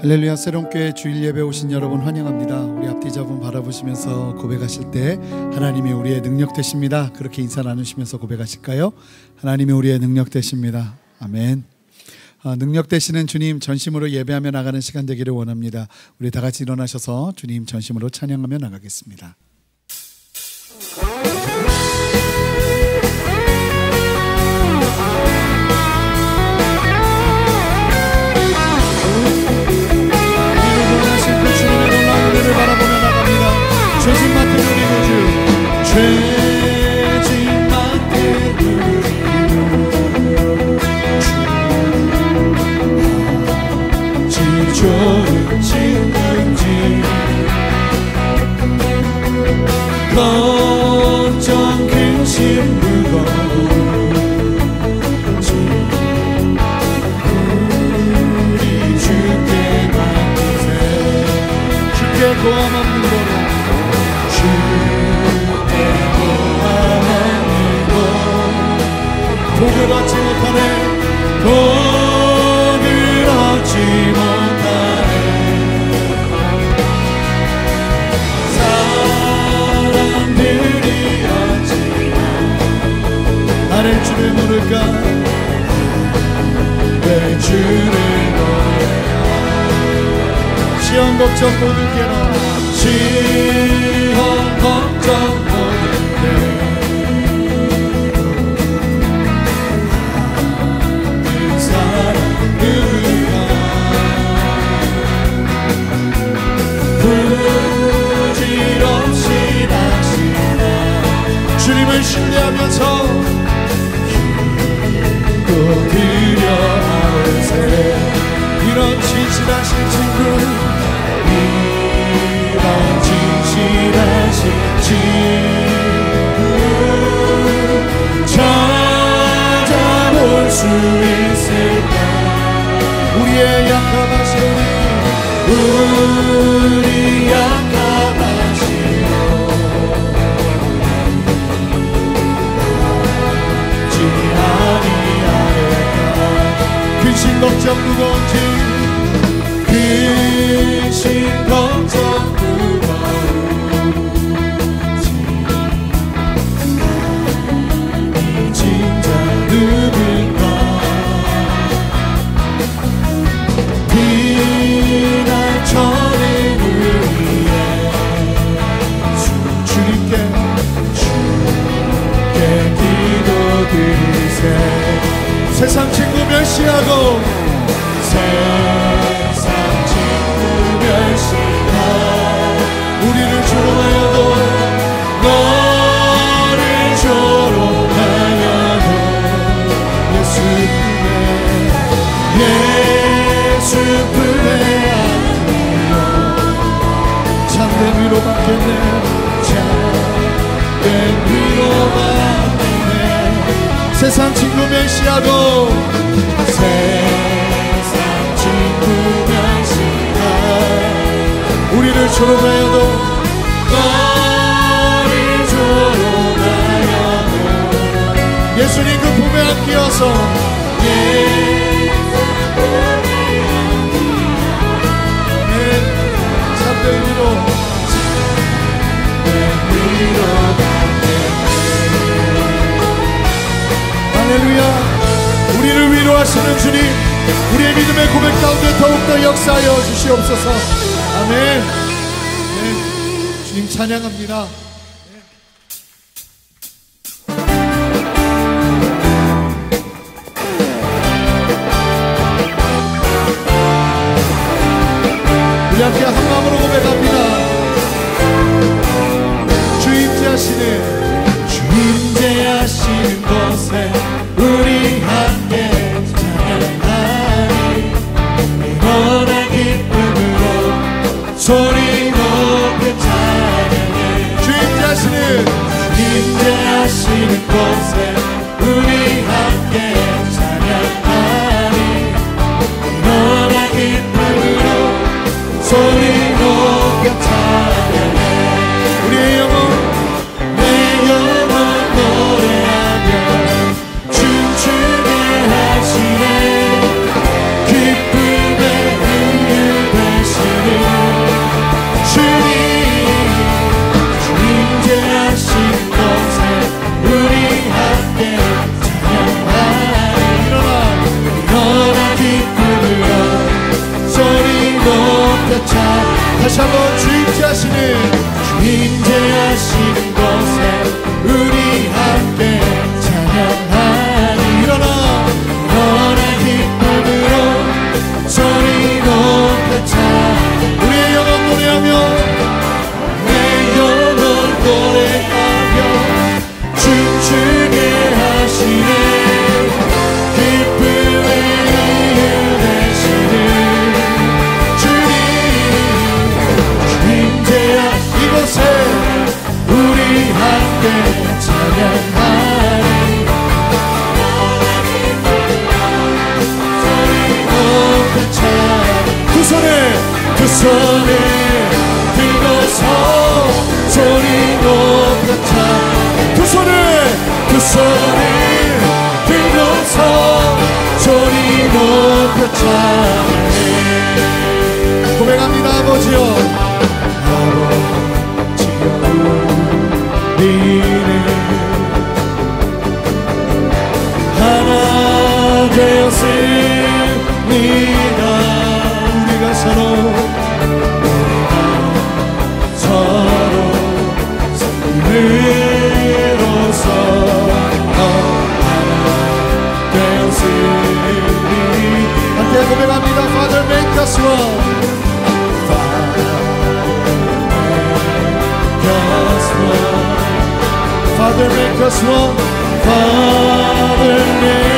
할렐루야. 새롬교회 주일 예배 오신 여러분 환영합니다. 우리 앞뒤 잡음 바라보시면서 고백하실 때 하나님이 우리의 능력 되십니다. 그렇게 인사 나누시면서 고백하실까요? 하나님이 우리의 능력 되십니다. 아멘. 능력 되시는 주님 전심으로 예배하며 나가는 시간 되기를 원합니다. 우리 다 같이 일어나셔서 주님 전심으로 찬양하며 나가겠습니다. 주님을 바라보며 나갑니다. 죄진 맡은 우리 구주, 죄진 맡은 우리 주, 지조를 짓는지 걱정 근심 무거운 우리 주께 맡기세. 주께 고함 없는 거로, 주께 고함 없는 거. 복을 얻지 못하네, 복을 얻지 못하네. 사람들이 어찌 나를 주를 모를까, 내 주를 모를까. 시험 걱정 모든 깨라, 시험 걱정 모든 깨. 그 사람 누구야. 부질없이 당신아 주님을 신뢰하면서 또 드려하세. 이런 진실하신 친구, 이런 진실하신 친구 찾아볼 수 있을까. 우리의 약함하신 우리 약함하시오. 지 아니하리까. 근심 걱정 무거운 짐, 근심 걱정 무거운 짐, 이 진짜 누굴까. 비난처는 우리의 주님께 기도드리세. 세상 친구 멸시하고, 세상 친구 멸시하고 우리를 조롱하여도, 너를 조롱하여도 예수 품에 안기어 참된 위로 받겠네. 참된 위로 받겠네. 세상 친구 멸시하고, 세상 친구 멸시하고 우리를 조롱하여도, 너를 조롱하여도 예수님 그 품에 안기어서, 참된 위로 할렐루야. 우리를 위로하시는 주님, 우리의 믿음의 고백 가운데 더욱더 역사하여 주시옵소서. 아멘. 네. 주님 찬양합니다. 우리 함께 한 마음으로 고백합니다. 주 임재하시는, 주 임재하시는 곳에 우리 함께 찬양하리. 영원한 기쁨으로 소리 높여 찬양해. 주 높여 찬양. 다시 한번 주 임재하시는 곳에 우리 함께 찬양하니 일어나 기쁨으로 소리 높여 찬양. 우리의 영혼 노래하며 내 영혼 노래하며 춤추게 하시네. 기쁨의 이유 되시는 주님 임재하 이곳에 우리 함께 찬양하리. 두 손에 들고서 소리 높여 찬양. 두 손에 들고서 소리 높여 찬양해. 고백합니다. 아버지여 우리는 하나 되었습니다. 우리가 서로 삶으로서 하나 되었으니 함께 고백합니다. Father make us one. Father make us one. Father make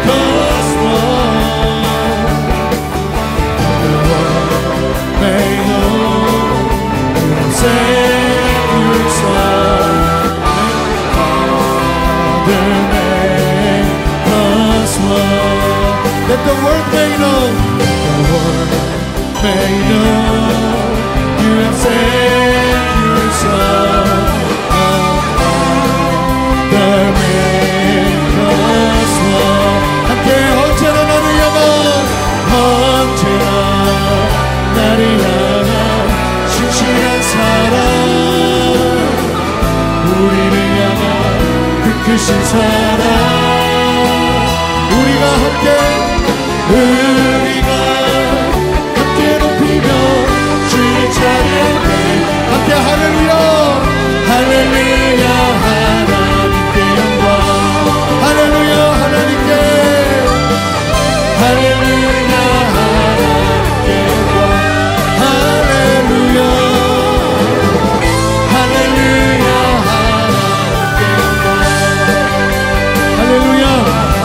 us one. The world may know your Savior's Son. Father make us one. Let the world may know. The world may know you have saved your Son. 함께 언제나 나를 향한 언제나 나를 향한 신실한 사랑 우리를 향한 그 크신 사랑 우리가 함께 높이며 주의 찬양해. 함께 할렐루야 할렐루야 하나님께 영광 할렐루야 하나님께 할렐루야 하나님께 영광 할렐루야 할렐루야 하나님께 영광 할렐루야.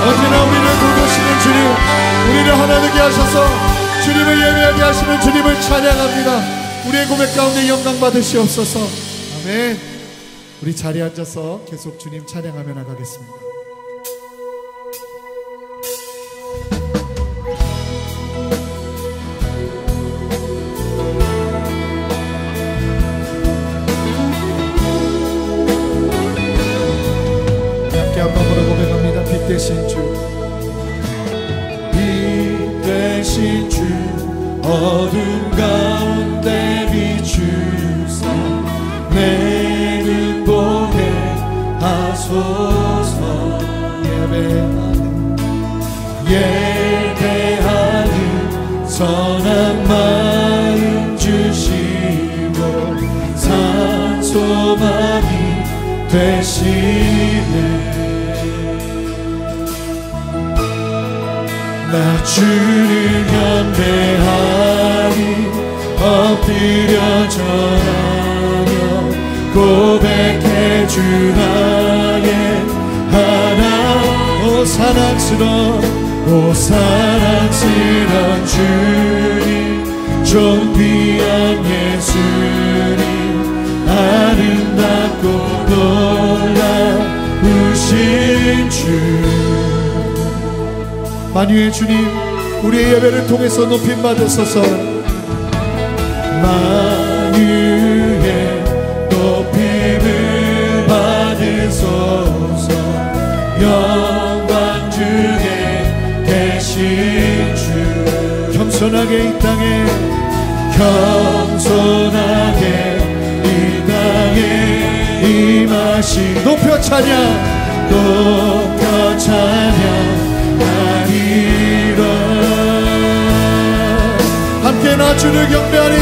언제나 우리를 돌보시는 주님, 우리를 하나 되게 하셔서 주님을 예배하게 하시는 주님을 찬양합니다. 우리의 고백 가운데 영광 받으시옵소서. 아멘. 우리 자리에 앉아서 계속 주님 찬양하며 나가겠습니다. 함께 한 번으로 고백합니다. 빛 되신 주, 빛 되신 주, 어둠 가운데 비추사 내 눈 보게 하소서. 예배하는 선한 마음 주시고 산소망이 되시네. 나 주를 경배하니 엎드려 절하며 고백해 주 나의 하나. 오 사랑스러운 주님, 존귀한 예수님, 아름답고 놀라우신 주. 만유의 주님, 우리의 예배를 통해서 높임받으소서. 만유의 높임을 받으소서. 영광 중에 계신 주, 겸손하게 이 땅에 임하시. 높여 찬양하리라. 함께 나 주를 경배하리.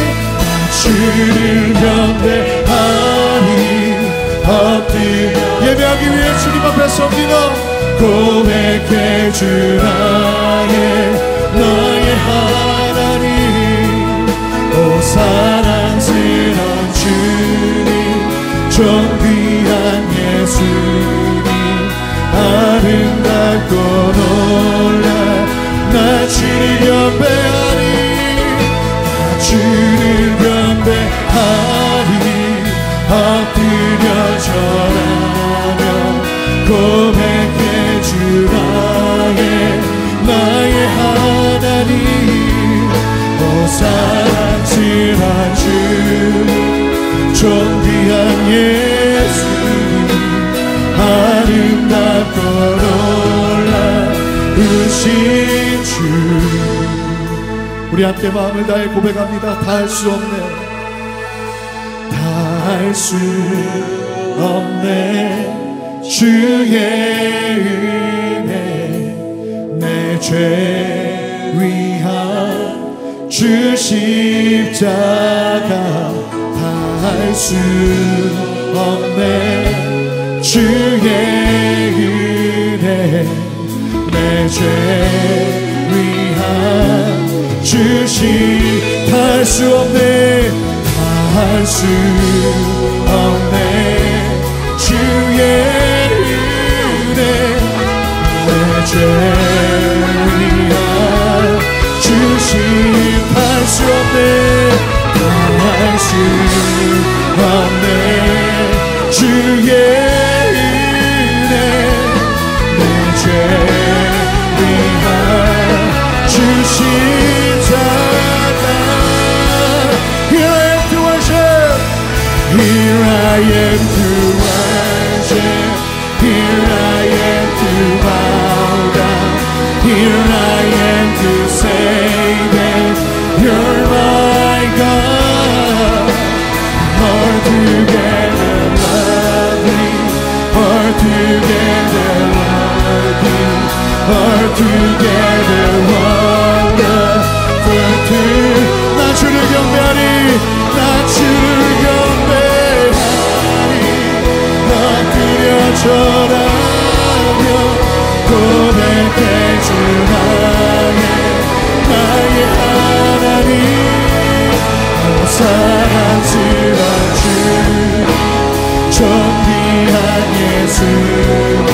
주를 경배하리. 엎드려 예배하기 위해 주님 앞에 섭니다. 고백해 주 너의 하나님. 오 사랑스러운 주님, 존귀한 예수님, 아름답고 놀라 나 주를 경배하리. 나 주를 경배하리. 엎드려 절하며 고백해 주 나의 하나님. 오 사랑스러운 주님, 존귀한 예수님, 아름답고 놀라우신 주. 우리 함께 마음을 다해 고백합니다. 다 할 수 없네, 다 할 수 없네. 주의 은혜, 내 죄 위한 주 십자가. 다 할 수 없네. 주의 은혜, 내 죄 위한 주 다 할 수 없네. 다 할 수 없네. 주의 은혜, 내 죄 위한 주 할 수 없네. 다 할 수 없네. 주의 은혜, 내 죄 위한 주 십자가. Here I am to worship. Here I am to worship. Here I am to bow down. Here I am to say that you're my God. Altogether lovely, altogether worthy, altogether wonderful too. 나 주를 경배하리. 나 주를 경배하리. 엎드려 절하며 고백해 주 나의 하나님. 오 사랑스러운 주, 존귀한 예수님,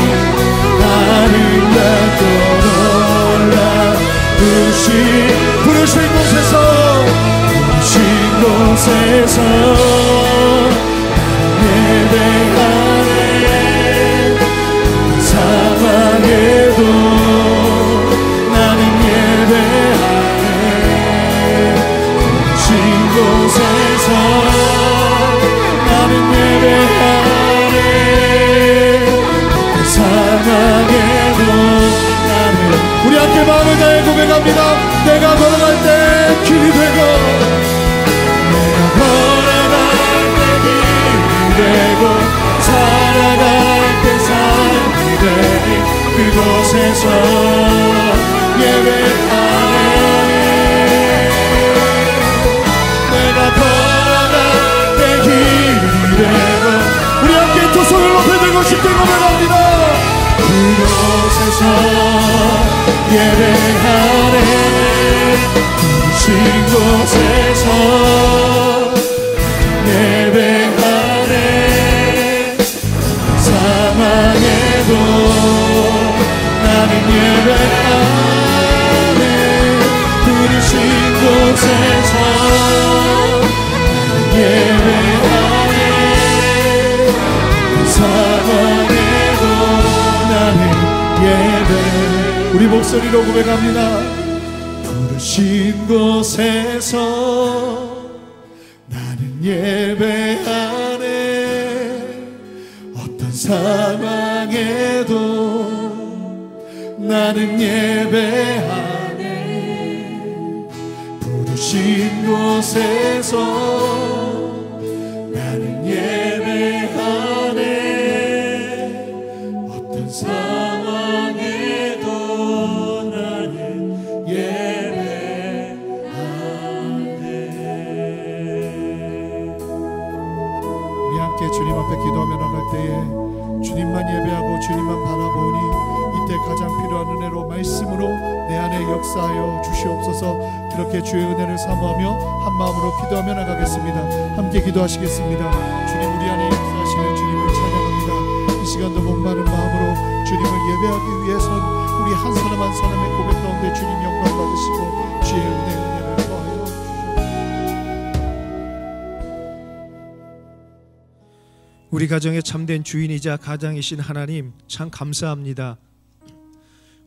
아름답고 놀라우신 부르신 곳에서 예배하네. 사방에도 나는 예배하네. 부르신 곳에서 나는 예배하네. 사방에도 나는. 우리 함께 마음을 다해 고백합니다. 내가 걸어갈 때 길이 되고, 내가 걸어갈 때 길이 되고, 살아갈 때 삶이 되니 그곳에서 예배하네. 내가 걸어갈 때 길이 되고. 우리 함께 두 손을 높이 들고 싶게 고백합니다. 그곳에서 예배하네. 부르신 곳에서 예배하네. 사망에도 나는 예배하네. 부르신 곳에서 예배하네. 사망에도 나는 예배. 우리 목소리로 고백합니다. 부르신 곳에서 나는 예배하네. 어떤 상황에도 나는 예배하네. 부르신 곳에서 나는 예배하네. 어떤 상황에도 나는 예배하네. 이러한 은혜로 말씀으로 내 안에 역사하여 주시옵소서. 그렇게 주의 은혜를 사모하며 한 마음으로 기도하며 나가겠습니다. 함께 기도하시겠습니다. 주님, 우리 안에 역사하시는 주님을 찬양합니다. 이 시간도 목마른 마음으로 주님을 예배하기 위해선 우리 한 사람 한 사람의 고백 가운데 주님 영광 받으시고 주의 은혜를 더하여 주시옵소서. 우리 가정의 참된 주인이자 가장이신 하나님, 참 감사합니다.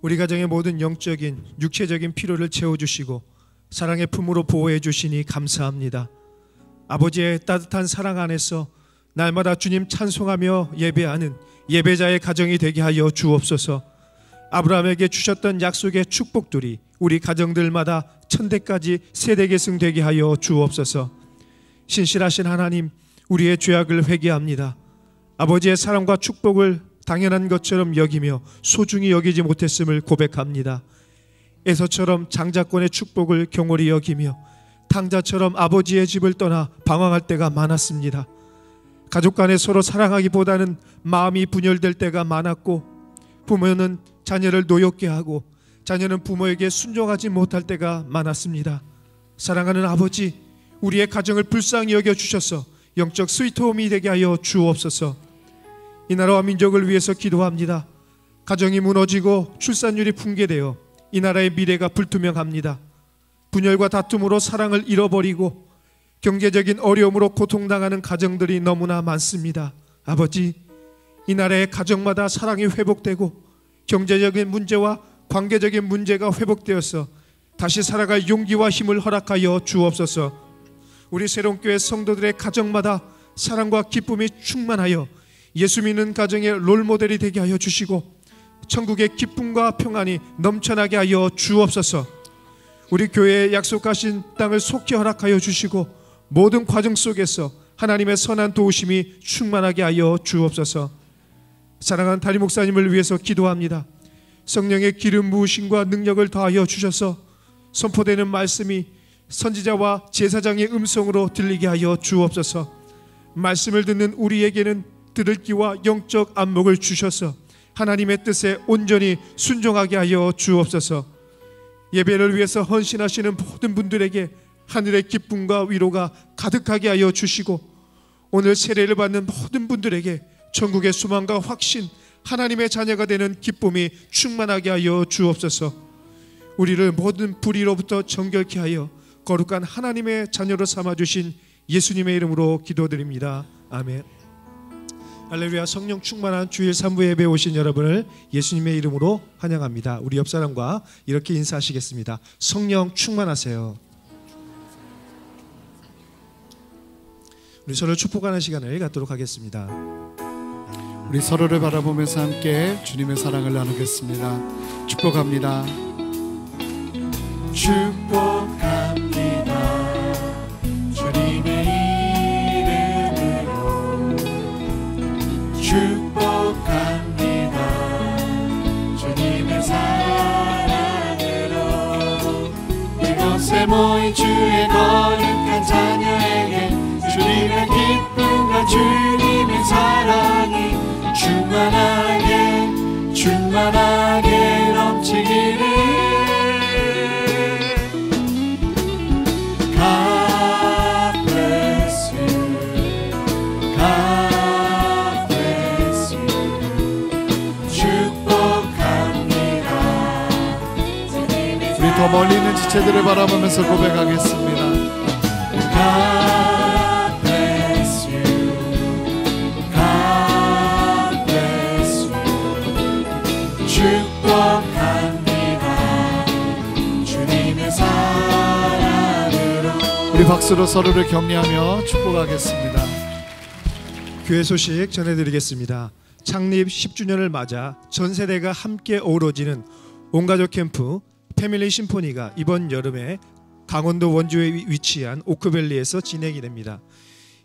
우리 가정의 모든 영적인 육체적인 필요를 채워주시고 사랑의 품으로 보호해 주시니 감사합니다. 아버지의 따뜻한 사랑 안에서 날마다 주님 찬송하며 예배하는 예배자의 가정이 되게 하여 주옵소서. 아브라함에게 주셨던 약속의 축복들이 우리 가정들마다 천대까지 세대 계승되게 하여 주옵소서. 신실하신 하나님, 우리의 죄악을 회개합니다. 아버지의 사랑과 축복을 당연한 것처럼 여기며 소중히 여기지 못했음을 고백합니다. 에서처럼 장자권의 축복을 경홀히 여기며 탕자처럼 아버지의 집을 떠나 방황할 때가 많았습니다. 가족 간에 서로 사랑하기보다는 마음이 분열될 때가 많았고, 부모는 자녀를 노엽게 하고 자녀는 부모에게 순종하지 못할 때가 많았습니다. 사랑하는 아버지, 우리의 가정을 불쌍히 여겨주셔서 영적 스위트홈이 되게 하여 주옵소서. 이 나라와 민족을 위해서 기도합니다. 가정이 무너지고 출산율이 붕괴되어 이 나라의 미래가 불투명합니다. 분열과 다툼으로 사랑을 잃어버리고 경제적인 어려움으로 고통당하는 가정들이 너무나 많습니다. 아버지, 이 나라의 가정마다 사랑이 회복되고 경제적인 문제와 관계적인 문제가 회복되어서 다시 살아갈 용기와 힘을 허락하여 주옵소서. 우리 새로운교회 성도들의 가정마다 사랑과 기쁨이 충만하여 예수 믿는 가정의 롤모델이 되게 하여 주시고 천국의 기쁨과 평안이 넘쳐나게 하여 주옵소서. 우리 교회에 약속하신 땅을 속히 허락하여 주시고 모든 과정 속에서 하나님의 선한 도우심이 충만하게 하여 주옵소서. 사랑하는 담임 목사님을 위해서 기도합니다. 성령의 기름 부으심과 능력을 더하여 주셔서 선포되는 말씀이 선지자와 제사장의 음성으로 들리게 하여 주옵소서. 말씀을 듣는 우리에게는 들을 귀와 영적 안목을 주셔서 하나님의 뜻에 온전히 순종하게 하여 주옵소서. 예배를 위해서 헌신하시는 모든 분들에게 하늘의 기쁨과 위로가 가득하게 하여 주시고 오늘 세례를 받는 모든 분들에게 천국의 소망과 확신, 하나님의 자녀가 되는 기쁨이 충만하게 하여 주옵소서. 우리를 모든 불의로부터 정결케 하여 거룩한 하나님의 자녀로 삼아주신 예수님의 이름으로 기도드립니다. 아멘. 할렐루야. 성령 충만한 주일 3부 예배에 오신 여러분을 예수님의 이름으로 환영합니다. 우리 옆사람과 이렇게 인사하시겠습니다. 성령 충만하세요. 우리 서로 축복하는 시간을 갖도록 하겠습니다. 우리 서로를 바라보면서 함께 주님의 사랑을 나누겠습니다. 축복합니다. 축복합니다. 주님의 이름으로 축복합니다. 주님의 사랑으로 이곳에 모인 주의 거룩한 자녀에게 주님의 기쁨과 주님의 사랑이 충만하게 충만하게 넘치기를. God bless you, God bless you. 축복합니다. 우리 더 멀리 있는 지체들을 바라보면서 고백하겠습니다. God bless you, God bless you. 축복합니다. 주님의 사랑으로. 우리 박수로 서로를 격려하며 축복하겠습니다. 교회 소식 전해드리겠습니다. 창립 10주년을 맞아 전 세대가 함께 어우러지는 온가족 캠프 패밀리 심포니가 이번 여름에 강원도 원주에 위치한 오크밸리에서 진행이 됩니다.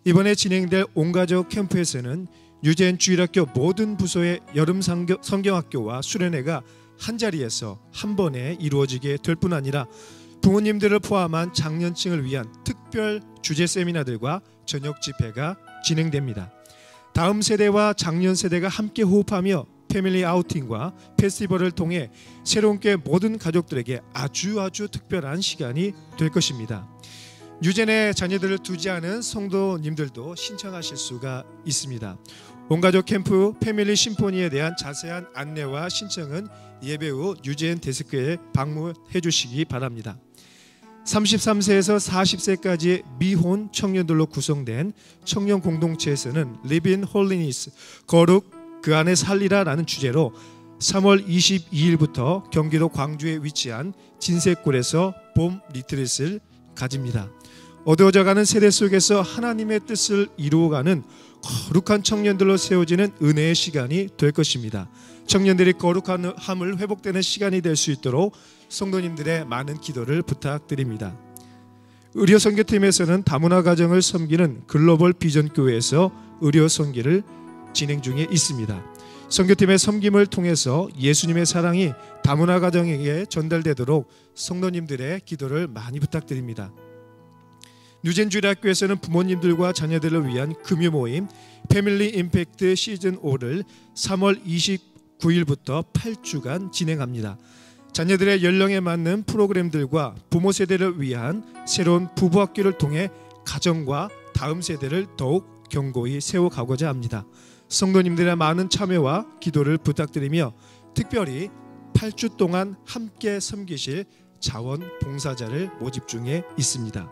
이번에 진행될 온가족 캠프에서는 유재인 주일학교 모든 부서의 여름 성경학교와 수련회가 한자리에서 한 번에 이루어지게 될 뿐 아니라 부모님들을 포함한 장년층을 위한 특별 주제 세미나들과 저녁 집회가 진행됩니다. 다음 세대와 장년 세대가 함께 호흡하며 패밀리 아우팅과 페스티벌을 통해 새롭게 모든 가족들에게 아주 특별한 시간이 될 것입니다. 유전의 자녀들을 두지 않은 성도님들도 신청하실 수가 있습니다. 온가족 캠프 패밀리 심포니에 대한 자세한 안내와 신청은 예배 후 유젠 데스크에 방문해 주시기 바랍니다. 33세에서 40세까지의 미혼 청년들로 구성된 청년 공동체에서는 Live in Holiness, 거룩 그 안에 살리라라는 주제로 3월 22일부터 경기도 광주에 위치한 진색골에서 봄 리트릿을 가집니다. 어두워져가는 세대 속에서 하나님의 뜻을 이루어가는 거룩한 청년들로 세워지는 은혜의 시간이 될 것입니다. 청년들이 거룩함을 회복되는 시간이 될 수 있도록 성도님들의 많은 기도를 부탁드립니다. 의료 선교팀에서는 다문화 가정을 섬기는 글로벌 비전 교회에서 의료 선교를 진행 중에 있습니다. 선교팀의 섬김을 통해서 예수님의 사랑이 다문화 가정에게 전달되도록 성도님들의 기도를 많이 부탁드립니다. 뉴젠 주일학교에서는 부모님들과 자녀들을 위한 금요 모임 패밀리 임팩트 시즌 5를 3월 29일부터 8주간 진행합니다. 자녀들의 연령에 맞는 프로그램들과 부모 세대를 위한 새로운 부부학교를 통해 가정과 다음 세대를 더욱 견고히 세워가고자 합니다. 성도님들의 많은 참여와 기도를 부탁드리며 특별히 8주 동안 함께 섬기실 자원봉사자를 모집 중에 있습니다.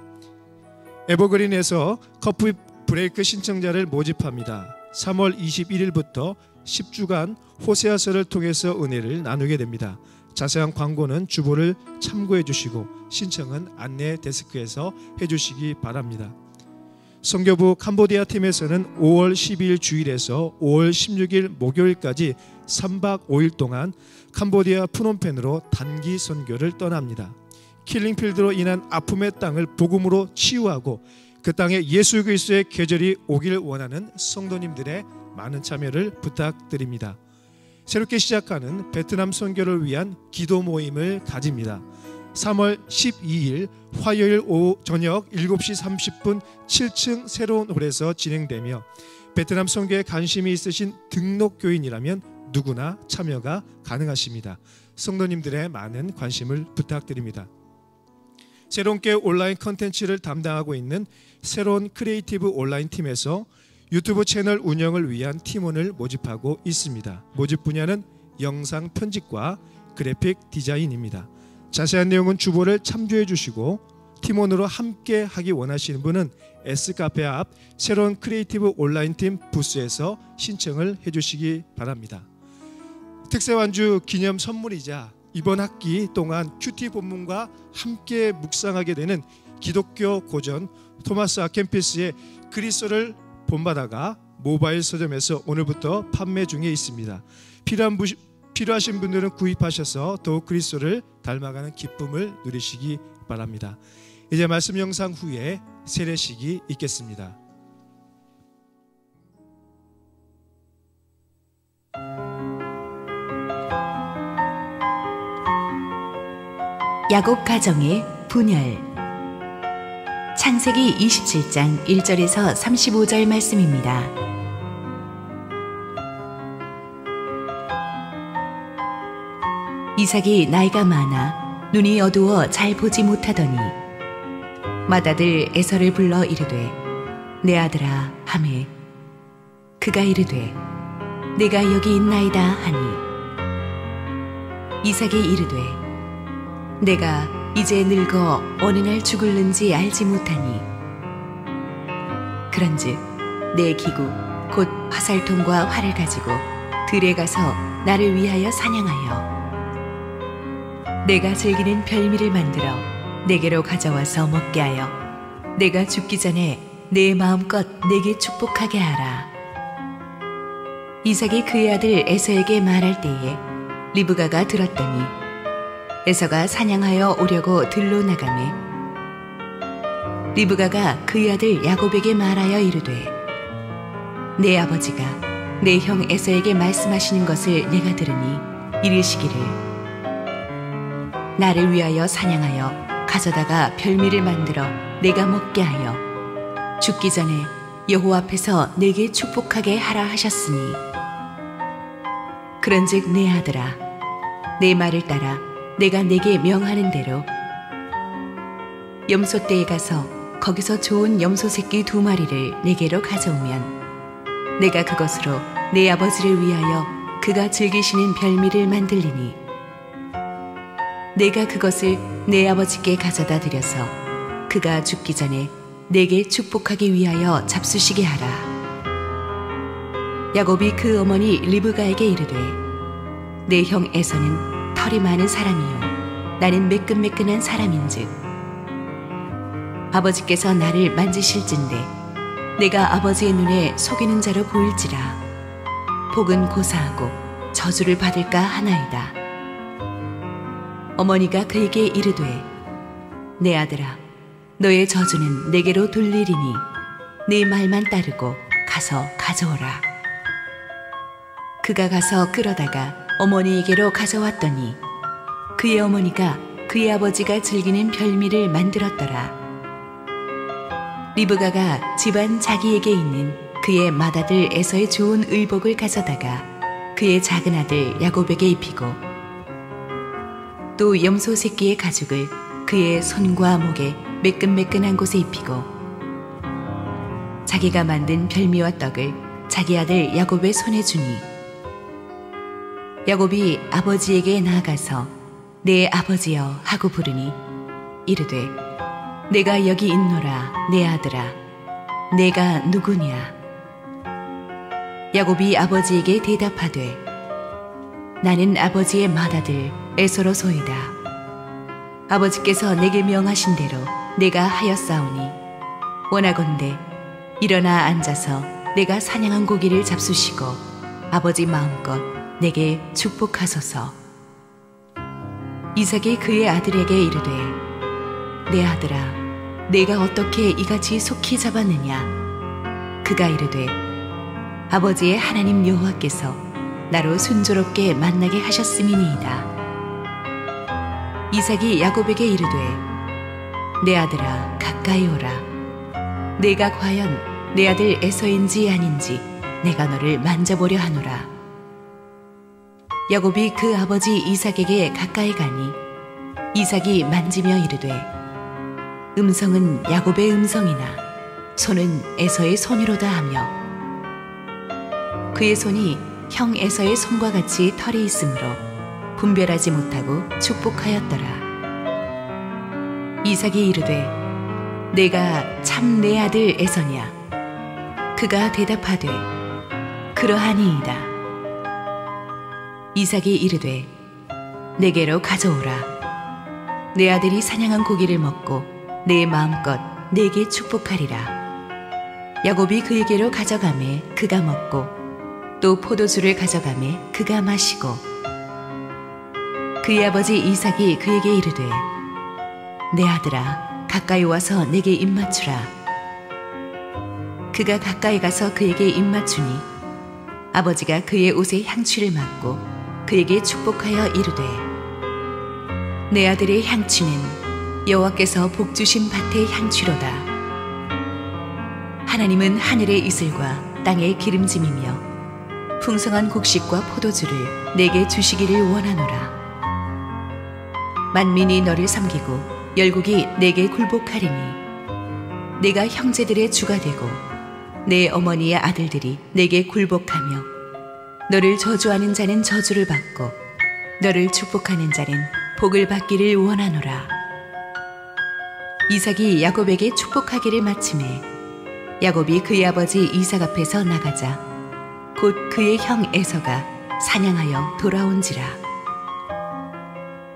에버그린에서 커피 브레이크 신청자를 모집합니다. 3월 21일부터 10주간 호세아서를 통해서 은혜를 나누게 됩니다. 자세한 광고는 주보를 참고해 주시고 신청은 안내 데스크에서 해주시기 바랍니다. 선교부 캄보디아 팀에서는 5월 12일 주일에서 5월 16일 목요일까지 3박 5일 동안 캄보디아 프놈펜으로 단기 선교를 떠납니다. 킬링필드로 인한 아픔의 땅을 복음으로 치유하고 그 땅에 예수 그리스도의 계절이 오길 원하는 성도님들의 많은 참여를 부탁드립니다. 새롭게 시작하는 베트남 선교를 위한 기도 모임을 가집니다. 3월 12일 화요일 오후 저녁 7시 30분 7층 새로운 홀에서 진행되며 베트남 선교에 관심이 있으신 등록교인이라면 누구나 참여가 가능하십니다. 성도님들의 많은 관심을 부탁드립니다. 새롭게 온라인 컨텐츠를 담당하고 있는 새로운 크리에이티브 온라인 팀에서 유튜브 채널 운영을 위한 팀원을 모집하고 있습니다. 모집 분야는 영상 편집과 그래픽 디자인입니다. 자세한 내용은 주보를 참조해 주시고 팀원으로 함께 하기 원하시는 분은 S카페 앞 새로운 크리에이티브 온라인 팀 부스에서 신청을 해주시기 바랍니다. 특세완주 기념 선물이자 이번 학기 동안 큐티 본문과 함께 묵상하게 되는 기독교 고전 토마스 아켄피스의 그리스도를 본받아가 모바일 서점에서 오늘부터 판매 중에 있습니다. 필요하신 분들은 구입하셔서 더욱 그리스도를 닮아가는 기쁨을 누리시기 바랍니다. 이제 말씀 영상 후에 세례식이 있겠습니다. 야곱 가정의 분열. 창세기 27장 1절에서 35절 말씀입니다. 이삭이 나이가 많아 눈이 어두워 잘 보지 못하더니 맏아들 에서를 불러 이르되 내 아들아 하매 그가 이르되 내가 여기 있나이다 하니 이삭이 이르되 내가 이제 늙어 어느 날 죽을는지 알지 못하니 그런즉 내 기구 곧 화살통과 활을 가지고 들에 가서 나를 위하여 사냥하여 내가 즐기는 별미를 만들어 내게로 가져와서 먹게 하여 내가 죽기 전에 내 마음껏 내게 축복하게 하라. 이삭이 그의 아들 에서에게 말할 때에 리브가가 들었더니 에서가 사냥하여 오려고 들로 나가매 리브가가 그의 아들 야곱에게 말하여 이르되 내 아버지가 내 형 에서에게 말씀하시는 것을 내가 들으니 이르시기를 나를 위하여 사냥하여 가져다가 별미를 만들어 내가 먹게 하여 죽기 전에 여호와 앞에서 내게 축복하게 하라 하셨으니 그런즉 내 아들아, 내 말을 따라 내가 네게 명하는 대로 염소떼에 가서 거기서 좋은 염소 새끼 2마리를 내게로 가져오면 내가 그것으로 내 아버지를 위하여 그가 즐기시는 별미를 만들리니 내가 그것을 내 아버지께 가져다 드려서 그가 죽기 전에 내게 축복하기 위하여 잡수시게 하라. 야곱이 그 어머니 리브가에게 이르되 내 형 에서는 털이 많은 사람이요 나는 매끈매끈한 사람인즉 아버지께서 나를 만지실진대 내가 아버지의 눈에 속이는 자로 보일지라 복은 고사하고 저주를 받을까 하나이다. 어머니가 그에게 이르되 내 아들아 너의 저주는 내게로 돌리리니 네 말만 따르고 가서 가져오라. 그가 가서 끌어다가 어머니에게로 가져왔더니 그의 어머니가 그의 아버지가 즐기는 별미를 만들었더라. 리브가가 집안 자기에게 있는 그의 맏아들 에서의 좋은 의복을 가져다가 그의 작은 아들 야곱에게 입히고 또 염소 새끼의 가죽을 그의 손과 목에 매끈매끈한 곳에 입히고 자기가 만든 별미와 떡을 자기 아들 야곱의 손에 주니 야곱이 아버지에게 나아가서 내 아버지여 하고 부르니 이르되 내가 여기 있노라 내 아들아 내가 누구냐. 야곱이 아버지에게 대답하되 나는 아버지의 맏아들 에서로소이다. 아버지께서 내게 명하신 대로 내가 하였사오니 원하건대 일어나 앉아서 내가 사냥한 고기를 잡수시고 아버지 마음껏 내게 축복하소서. 이삭이 그의 아들에게 이르되 내 아들아 내가 어떻게 이같이 속히 잡았느냐. 그가 이르되 아버지의 하나님 여호와께서 나로 순조롭게 만나게 하셨음이니이다. 이삭이 야곱에게 이르되 내 아들아 가까이 오라. 내가 과연 내 아들 에서인지 아닌지 내가 너를 만져보려 하노라. 야곱이 그 아버지 이삭에게 가까이 가니 이삭이 만지며 이르되 음성은 야곱의 음성이나 손은 에서의 손이로다 하며 그의 손이 형 에서의 손과 같이 털이 있으므로 분별하지 못하고 축복하였더라. 이삭이 이르되 내가 참 내 아들 에서냐. 그가 대답하되 그러하니이다. 이삭이 이르되 내게로 가져오라. 내 아들이 사냥한 고기를 먹고 내 마음껏 내게 축복하리라. 야곱이 그에게로 가져가매 그가 먹고 또 포도주를 가져가매 그가 마시고 그의 아버지 이삭이 그에게 이르되 내 아들아 가까이 와서 내게 입맞추라. 그가 가까이 가서 그에게 입맞추니 아버지가 그의 옷에 향취를 맡고 그에게 축복하여 이르되 내 아들의 향취는 여호와께서 복주신 밭의 향취로다. 하나님은 하늘의 이슬과 땅의 기름짐이며 풍성한 곡식과 포도주를 내게 주시기를 원하노라. 만민이 너를 섬기고 열국이 내게 굴복하리니 내가 형제들의 주가 되고 내 어머니의 아들들이 내게 굴복하며 너를 저주하는 자는 저주를 받고 너를 축복하는 자는 복을 받기를 원하노라. 이삭이 야곱에게 축복하기를 마침에 야곱이 그의 아버지 이삭 앞에서 나가자 곧 그의 형 에서가 사냥하여 돌아온지라.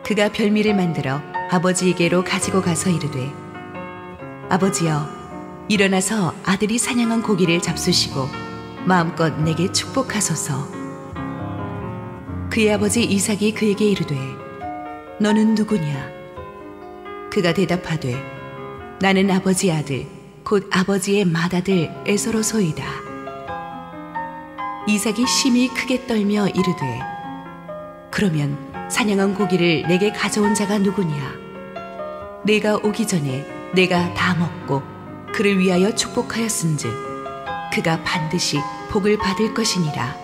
그가 별미를 만들어 아버지에게로 가지고 가서 이르되 아버지여 일어나서 아들이 사냥한 고기를 잡수시고 마음껏 내게 축복하소서. 그의 아버지 이삭이 그에게 이르되 너는 누구냐. 그가 대답하되 나는 아버지 아들 곧 아버지의 맏아들 에서로소이다. 이삭이 심히 크게 떨며 이르되 그러면 사냥한 고기를 내게 가져온 자가 누구냐. 내가 오기 전에 내가 다 먹고 그를 위하여 축복하였은즉 그가 반드시 복을 받을 것이니라.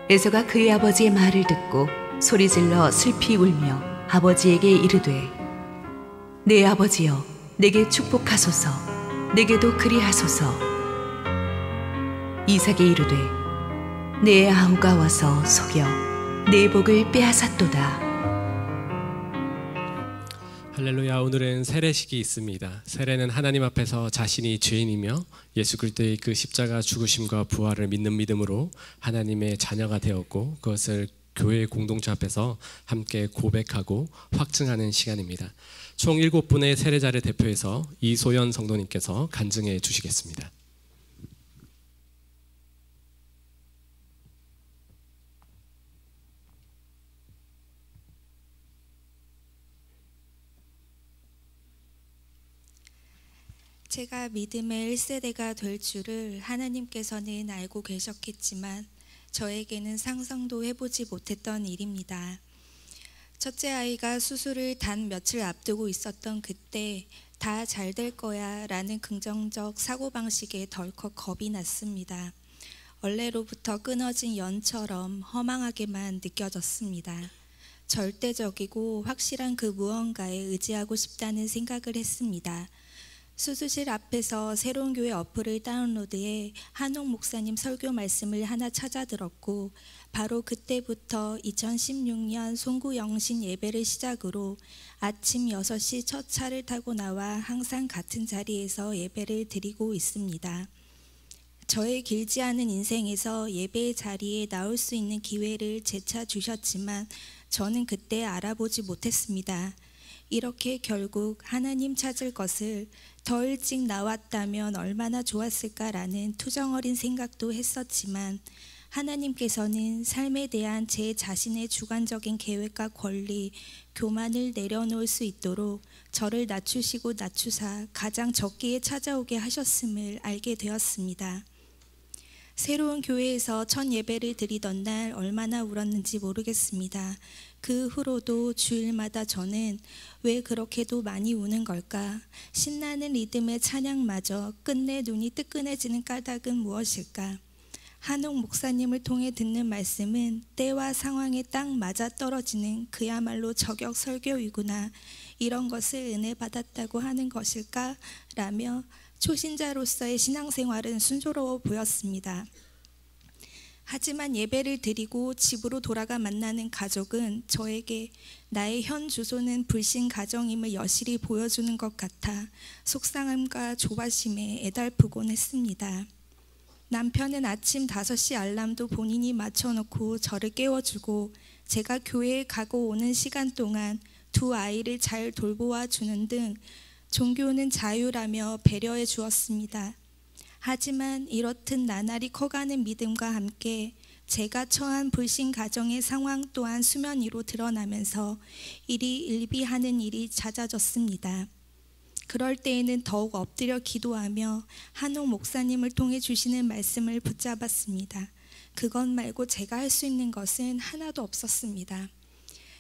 에서가 그의 아버지의 말을 듣고 소리질러 슬피 울며 아버지에게 이르되 내 아버지여 내게 축복하소서 내게도 그리하소서. 이삭이 이르되 내 아우가 와서 속여 내 복을 빼앗았도다. 할렐루야. 오늘은 세례식이 있습니다. 세례는 하나님 앞에서 자신이 죄인이며 예수 그리스도의 그 십자가 죽으심과 부활을 믿는 믿음으로 하나님의 자녀가 되었고 그것을 교회 공동체 앞에서 함께 고백하고 확증하는 시간입니다. 총 7분의 세례자를 대표해서 이소연 성도님께서 간증해 주시겠습니다. 제가 믿음의 1세대가 될 줄을 하나님께서는 알고 계셨겠지만 저에게는 상상도 해보지 못했던 일입니다. 첫째 아이가 수술을 단 며칠 앞두고 있었던 그때 다 잘 될 거야 라는 긍정적 사고방식에 덜컥 겁이 났습니다. 원래로부터 끊어진 연처럼 허망하게만 느껴졌습니다. 절대적이고 확실한 그 무언가에 의지하고 싶다는 생각을 했습니다. 수술실 앞에서 새로운 교회 어플을 다운로드해 한옥 목사님 설교 말씀을 하나 찾아 들었고 바로 그때부터 2016년 송구 영신 예배를 시작으로 아침 6시 첫 차를 타고 나와 항상 같은 자리에서 예배를 드리고 있습니다. 저의 길지 않은 인생에서 예배의 자리에 나올 수 있는 기회를 재차 주셨지만 저는 그때 알아보지 못했습니다. 이렇게 결국 하나님 찾을 것을 더 일찍 나왔다면 얼마나 좋았을까라는 투정어린 생각도 했었지만 하나님께서는 삶에 대한 제 자신의 주관적인 계획과 권리, 교만을 내려놓을 수 있도록 저를 낮추시고 낮추사 가장 적기에 찾아오게 하셨음을 알게 되었습니다. 새로운 교회에서 첫 예배를 드리던 날 얼마나 울었는지 모르겠습니다. 그 후로도 주일마다 저는 왜 그렇게도 많이 우는 걸까? 신나는 리듬의 찬양마저 끝내 눈이 뜨끈해지는 까닭은 무엇일까? 한옥 목사님을 통해 듣는 말씀은 때와 상황에 딱 맞아 떨어지는 그야말로 저격 설교이구나. 이런 것을 은혜 받았다고 하는 것일까? 라며 초신자로서의 신앙생활은 순조로워 보였습니다. 하지만 예배를 드리고 집으로 돌아가 만나는 가족은 저에게 나의 현 주소는 불신 가정임을 여실히 보여주는 것 같아 속상함과 조바심에 애달프곤 했습니다. 남편은 아침 5시 알람도 본인이 맞춰놓고 저를 깨워주고 제가 교회에 가고 오는 시간 동안 두 아이를 잘 돌보아 주는 등 종교는 자유라며 배려해 주었습니다. 하지만 이렇듯 나날이 커가는 믿음과 함께 제가 처한 불신 가정의 상황 또한 수면 위로 드러나면서 일이 일비하는 일이 잦아졌습니다. 그럴 때에는 더욱 엎드려 기도하며 한옥 목사님을 통해 주시는 말씀을 붙잡았습니다. 그것 말고 제가 할 수 있는 것은 하나도 없었습니다.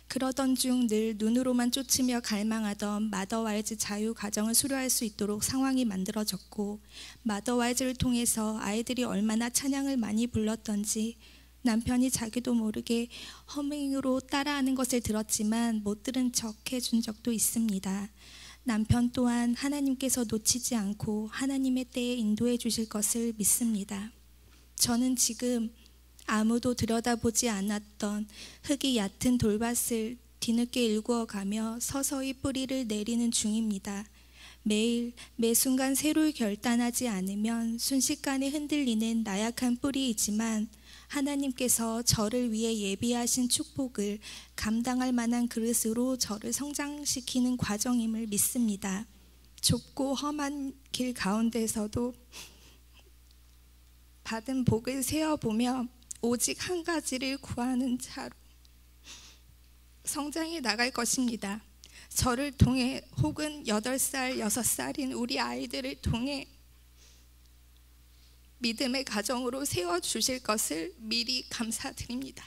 그러던 중 늘 눈으로만 쫓으며 갈망하던 마더와이즈 자유 가정을 수료할 수 있도록 상황이 만들어졌고 마더와이즈를 통해서 아이들이 얼마나 찬양을 많이 불렀던지 남편이 자기도 모르게 허밍으로 따라하는 것을 들었지만 못 들은 척 해준 적도 있습니다. 남편 또한 하나님께서 놓치지 않고 하나님의 때에 인도해 주실 것을 믿습니다. 저는 지금 아무도 들여다보지 않았던 흙이 얕은 돌밭을 뒤늦게 일구어가며 서서히 뿌리를 내리는 중입니다. 매일 매 순간 새로 결단하지 않으면 순식간에 흔들리는 나약한 뿌리이지만 하나님께서 저를 위해 예비하신 축복을 감당할 만한 그릇으로 저를 성장시키는 과정임을 믿습니다. 좁고 험한 길 가운데서도 받은 복을 세어보며 오직 한 가지를 구하는 자로 성장해 나갈 것입니다. 저를 통해 혹은 8살, 6살인 우리 아이들을 통해 믿음의 가정으로 세워주실 것을 미리 감사드립니다.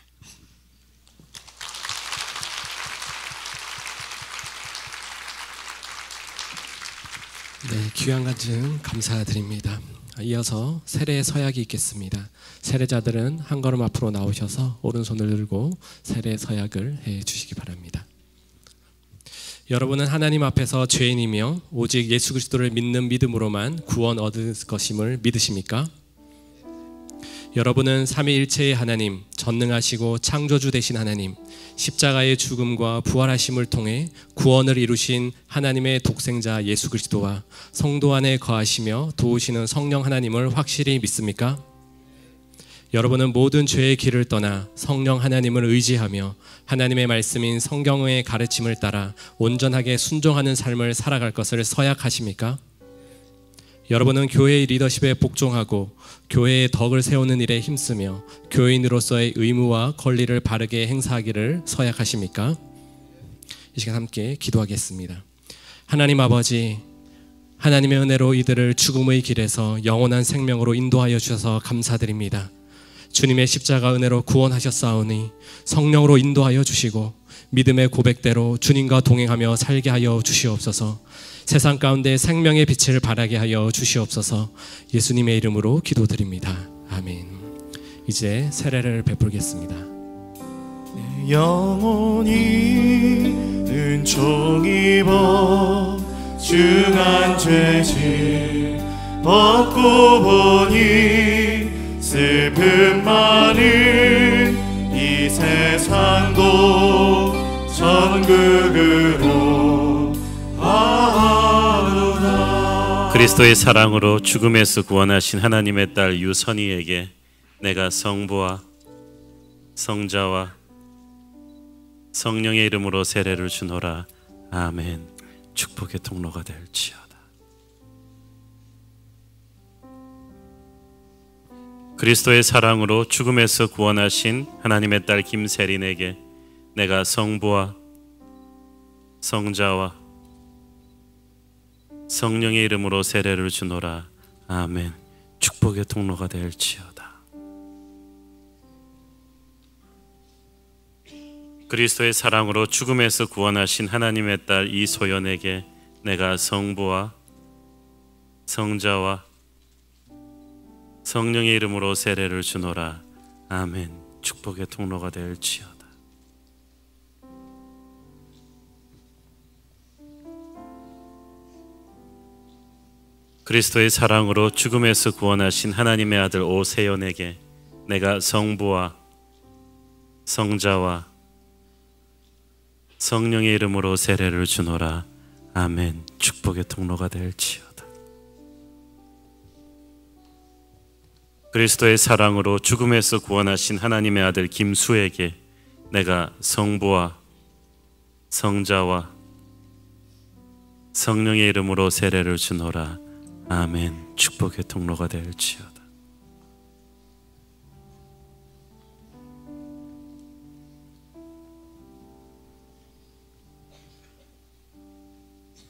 네, 귀한 간증 감사드립니다. 이어서 세례 서약이 있겠습니다. 세례자들은 한 걸음 앞으로 나오셔서 오른손을 들고 세례 서약을 해 주시기 바랍니다. 여러분은 하나님 앞에서 죄인이며 오직 예수 그리스도를 믿는 믿음으로만 구원 얻을 것임을 믿으십니까? 여러분은 삼위일체의 하나님, 전능하시고 창조주 되신 하나님, 십자가의 죽음과 부활하심을 통해 구원을 이루신 하나님의 독생자 예수 그리스도와 성도 안에 거하시며 도우시는 성령 하나님을 확실히 믿습니까? 여러분은 모든 죄의 길을 떠나 성령 하나님을 의지하며 하나님의 말씀인 성경의 가르침을 따라 온전하게 순종하는 삶을 살아갈 것을 서약하십니까? 여러분은 교회의 리더십에 복종하고 교회의 덕을 세우는 일에 힘쓰며 교인으로서의 의무와 권리를 바르게 행사하기를 서약하십니까? 이 시간 함께 기도하겠습니다. 하나님 아버지, 하나님의 은혜로 이들을 죽음의 길에서 영원한 생명으로 인도하여 주셔서 감사드립니다. 주님의 십자가 은혜로 구원하셨사오니 성령으로 인도하여 주시고 믿음의 고백대로 주님과 동행하며 살게 하여 주시옵소서. 세상 가운데 생명의 빛을 발하게 하여 주시옵소서. 예수님의 이름으로 기도드립니다. 아멘. 이제 세례를 베풀겠습니다. 내 영혼이 은총 입어 중한 죄질 벗고 보니 슬픔 많은 이 세상도 천국으로 가노라. 그리스도의 사랑으로 죽음에서 구원하신 하나님의 딸 유선이에게 내가 성부와 성자와 성령의 이름으로 세례를 주노라. 아멘. 축복의 통로가 될지어다. 그리스도의 사랑으로 죽음에서 구원하신 하나님의 딸 김세린에게 내가 성부와 성자와 성령의 이름으로 세례를 주노라. 아멘. 축복의 통로가 될지어다. 그리스도의 사랑으로 죽음에서 구원하신 하나님의 딸 이소연에게 내가 성부와 성자와 성령의 이름으로 세례를 주노라. 아멘. 축복의 통로가 될지어다. 그리스도의 사랑으로 죽음에서 구원하신 하나님의 아들 오세연에게 내가 성부와 성자와 성령의 이름으로 세례를 주노라. 아멘. 축복의 통로가 될지어다. 그리스도의 사랑으로 죽음에서 구원하신 하나님의 아들 김수에게 내가 성부와 성자와 성령의 이름으로 세례를 주노라. 아멘. 축복의 통로가 될지어다.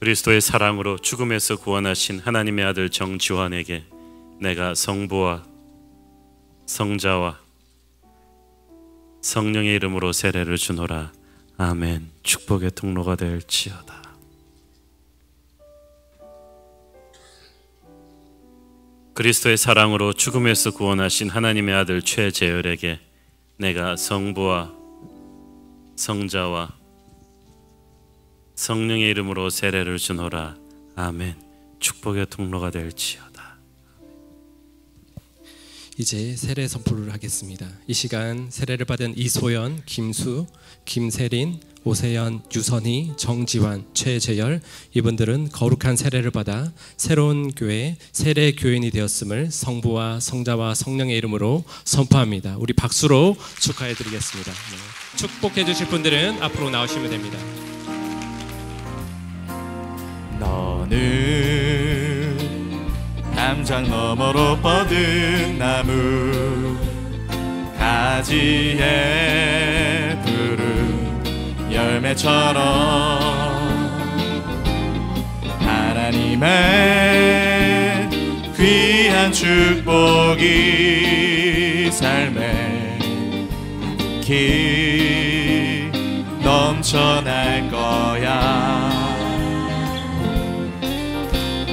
그리스도의 사랑으로 죽음에서 구원하신 하나님의 아들 정지환에게 내가 성부와 성자와 성령의 이름으로 세례를 주노라. 아멘. 축복의 통로가 될지어다. 그리스도의 사랑으로 죽음에서 구원하신 하나님의 아들 최재열에게 내가 성부와 성자와 성령의 이름으로 세례를 주노라. 아멘. 축복의 통로가 될지어다. 이제 세례 선포를 하겠습니다. 이 시간 세례를 받은 이소연, 김수, 김세린, 오세연, 유선희, 정지환, 최재열 이분들은 거룩한 세례를 받아 새로운 교회 세례 교인이 되었음을 성부와 성자와 성령의 이름으로 선포합니다. 우리 박수로 축하해 드리겠습니다. 네. 축복해 주실 분들은 앞으로 나오시면 됩니다. 너는 담장 너머로 뻗은 나무 가지에 푸른 열매처럼 하나님의 귀한 축복이 삶에 깊이 넘쳐날 거야.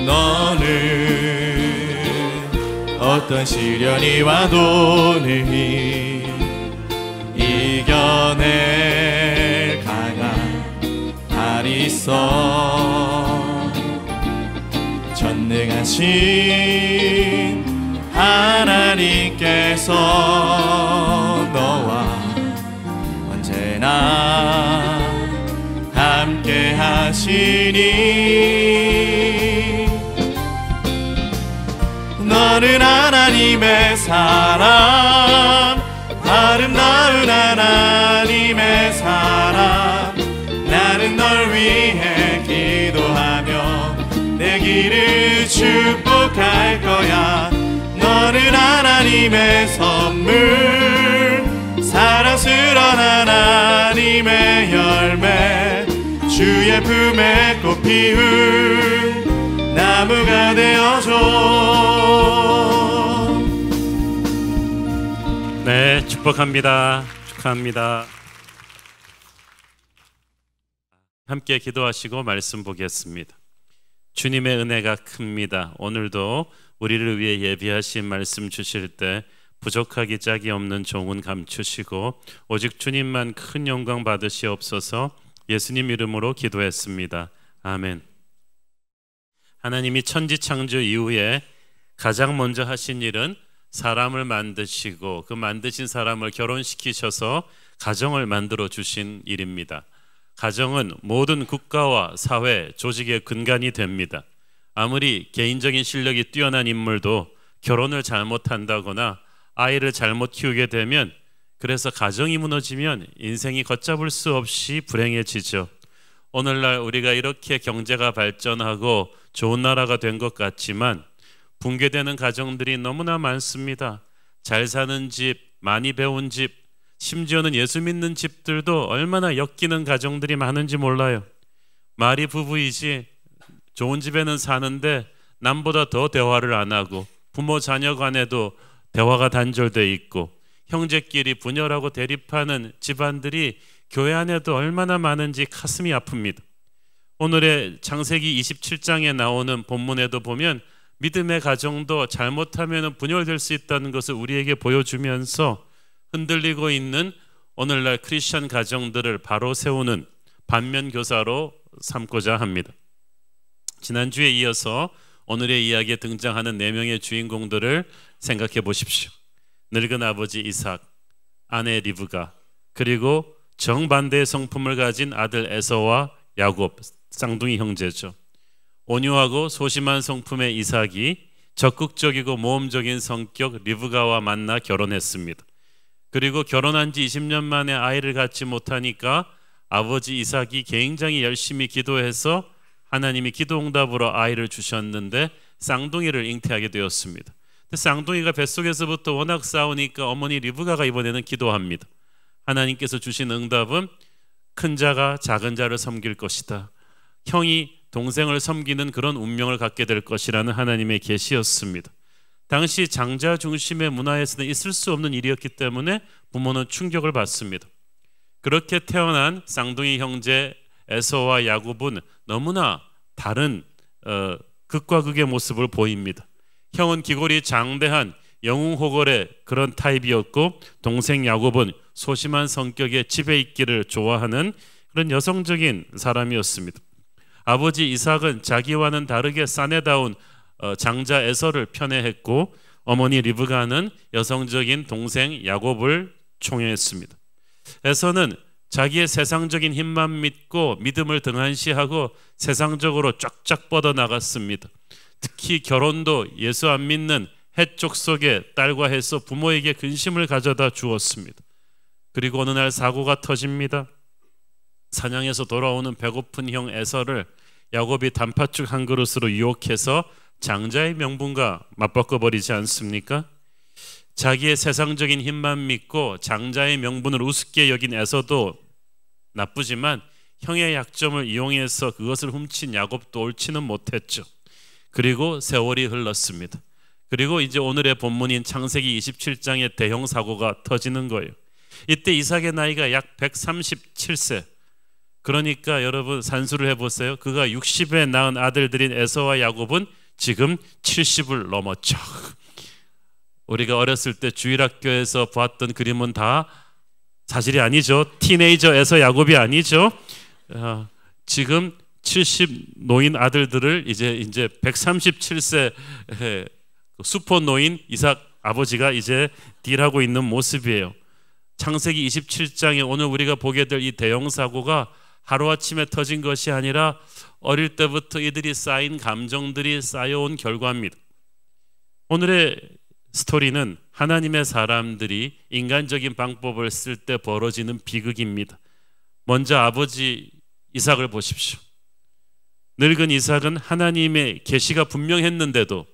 너는 어떤 시련이 와도 능히 이겨낼 강한 발이 있어. 전능하신 하나님께서 너와 언제나 함께 하시니 너는 하나님의 사람, 아름다운 하나님의 사람. 나는 널 위해 기도하며 내 길을 축복할 거야. 너는 하나님의 선물, 사랑스러운 하나님의 열매, 주의 품에 꽃 피운 나무가 되어줘. 네, 축복합니다. 축하합니다. 함께 기도하시고 말씀 보겠습니다. 주님의 은혜가 큽니다. 오늘도 우리를 위해 예비하신 말씀 주실 때 부족하기 짝이 없는 종은 감추시고 오직 주님만 큰 영광 받으시옵소서. 예수님 이름으로 기도했습니다. 아멘. 하나님이 천지 창조 이후에 가장 먼저 하신 일은 사람을 만드시고 그 만드신 사람을 결혼시키셔서 가정을 만들어 주신 일입니다. 가정은 모든 국가와 사회, 조직의 근간이 됩니다. 아무리 개인적인 실력이 뛰어난 인물도 결혼을 잘못한다거나 아이를 잘못 키우게 되면, 그래서 가정이 무너지면 인생이 걷잡을 수 없이 불행해지죠. 오늘날 우리가 이렇게 경제가 발전하고 좋은 나라가 된 것 같지만 붕괴되는 가정들이 너무나 많습니다. 잘 사는 집, 많이 배운 집, 심지어는 예수 믿는 집들도 얼마나 엮이는 가정들이 많은지 몰라요. 말이 부부이지 좋은 집에는 사는데 남보다 더 대화를 안 하고, 부모 자녀 간에도 대화가 단절돼 있고, 형제끼리 분열하고 대립하는 집안들이 교회 안에도 얼마나 많은지 가슴이 아픕니다. 오늘의 창세기 27장에 나오는 본문에도 보면 믿음의 가정도 잘못하면 분열될 수 있다는 것을 우리에게 보여주면서 흔들리고 있는 오늘날 크리스천 가정들을 바로 세우는 반면교사로 삼고자 합니다. 지난주에 이어서 오늘의 이야기에 등장하는 4명의 주인공들을 생각해 보십시오. 늙은 아버지 이삭, 아내 리브가, 그리고 정반대의 성품을 가진 아들 에서와 야곱, 쌍둥이 형제죠. 온유하고 소심한 성품의 이삭이 적극적이고 모험적인 성격 리브가와 만나 결혼했습니다. 그리고 결혼한 지 20년 만에 아이를 갖지 못하니까 아버지 이삭이 굉장히 열심히 기도해서 하나님이 기도 응답으로 아이를 주셨는데 쌍둥이를 잉태하게 되었습니다. 쌍둥이가 뱃속에서부터 워낙 싸우니까 어머니 리브가가 이번에는 기도합니다. 하나님께서 주신 응답은 큰 자가 작은 자를 섬길 것이다. 형이 동생을 섬기는 그런 운명을 갖게 될 것이라는 하나님의 계시였습니다. 당시 장자 중심의 문화에서는 있을 수 없는 일이었기 때문에 부모는 충격을 받습니다. 그렇게 태어난 쌍둥이 형제 에서와 야곱은 너무나 다른 극과 극의 모습을 보입니다. 형은 기골이 장대한 영웅호걸의 그런 타입이었고, 동생 야곱은 소심한 성격의 집에 있기를 좋아하는 그런 여성적인 사람이었습니다. 아버지 이삭은 자기와는 다르게 사내다운 장자 에서를 편애했고, 어머니 리브가는 여성적인 동생 야곱을 총애했습니다. 에서는 자기의 세상적인 힘만 믿고 믿음을 등한시하고 세상적으로 쫙쫙 뻗어나갔습니다. 특히 결혼도 예수 안 믿는 해쪽 속의 딸과 해서 부모에게 근심을 가져다 주었습니다. 그리고 어느 날 사고가 터집니다. 사냥에서 돌아오는 배고픈 형 에서를 야곱이 단팥죽 한 그릇으로 유혹해서 장자의 명분과 맞바꿔버리지 않습니까? 자기의 세상적인 힘만 믿고 장자의 명분을 우습게 여긴 에서도 나쁘지만 형의 약점을 이용해서 그것을 훔친 야곱도 옳지는 못했죠. 그리고 세월이 흘렀습니다. 그리고 이제 오늘의 본문인 창세기 27장의 대형 사고가 터지는 거예요. 이때 이삭의 나이가 약 137세. 그러니까 여러분 산수를 해보세요. 그가 60에 낳은 아들들인 에서와 야곱은 지금 70을 넘었죠. 우리가 어렸을 때 주일학교에서 보았던 그림은 다 사실이 아니죠. 티네이저 에서 야곱이 아니죠. 지금 70 노인 아들들을 이제 137세 슈퍼 노인 이삭 아버지가 이제 딜하고 있는 모습이에요. 창세기 27장에 오늘 우리가 보게 될 이 대형 사고가 하루아침에 터진 것이 아니라 어릴 때부터 이들이 쌓인 감정들이 쌓여온 결과입니다. 오늘의 스토리는 하나님의 사람들이 인간적인 방법을 쓸 때 벌어지는 비극입니다. 먼저 아버지 이삭을 보십시오. 늙은 이삭은 하나님의 계시가 분명했는데도,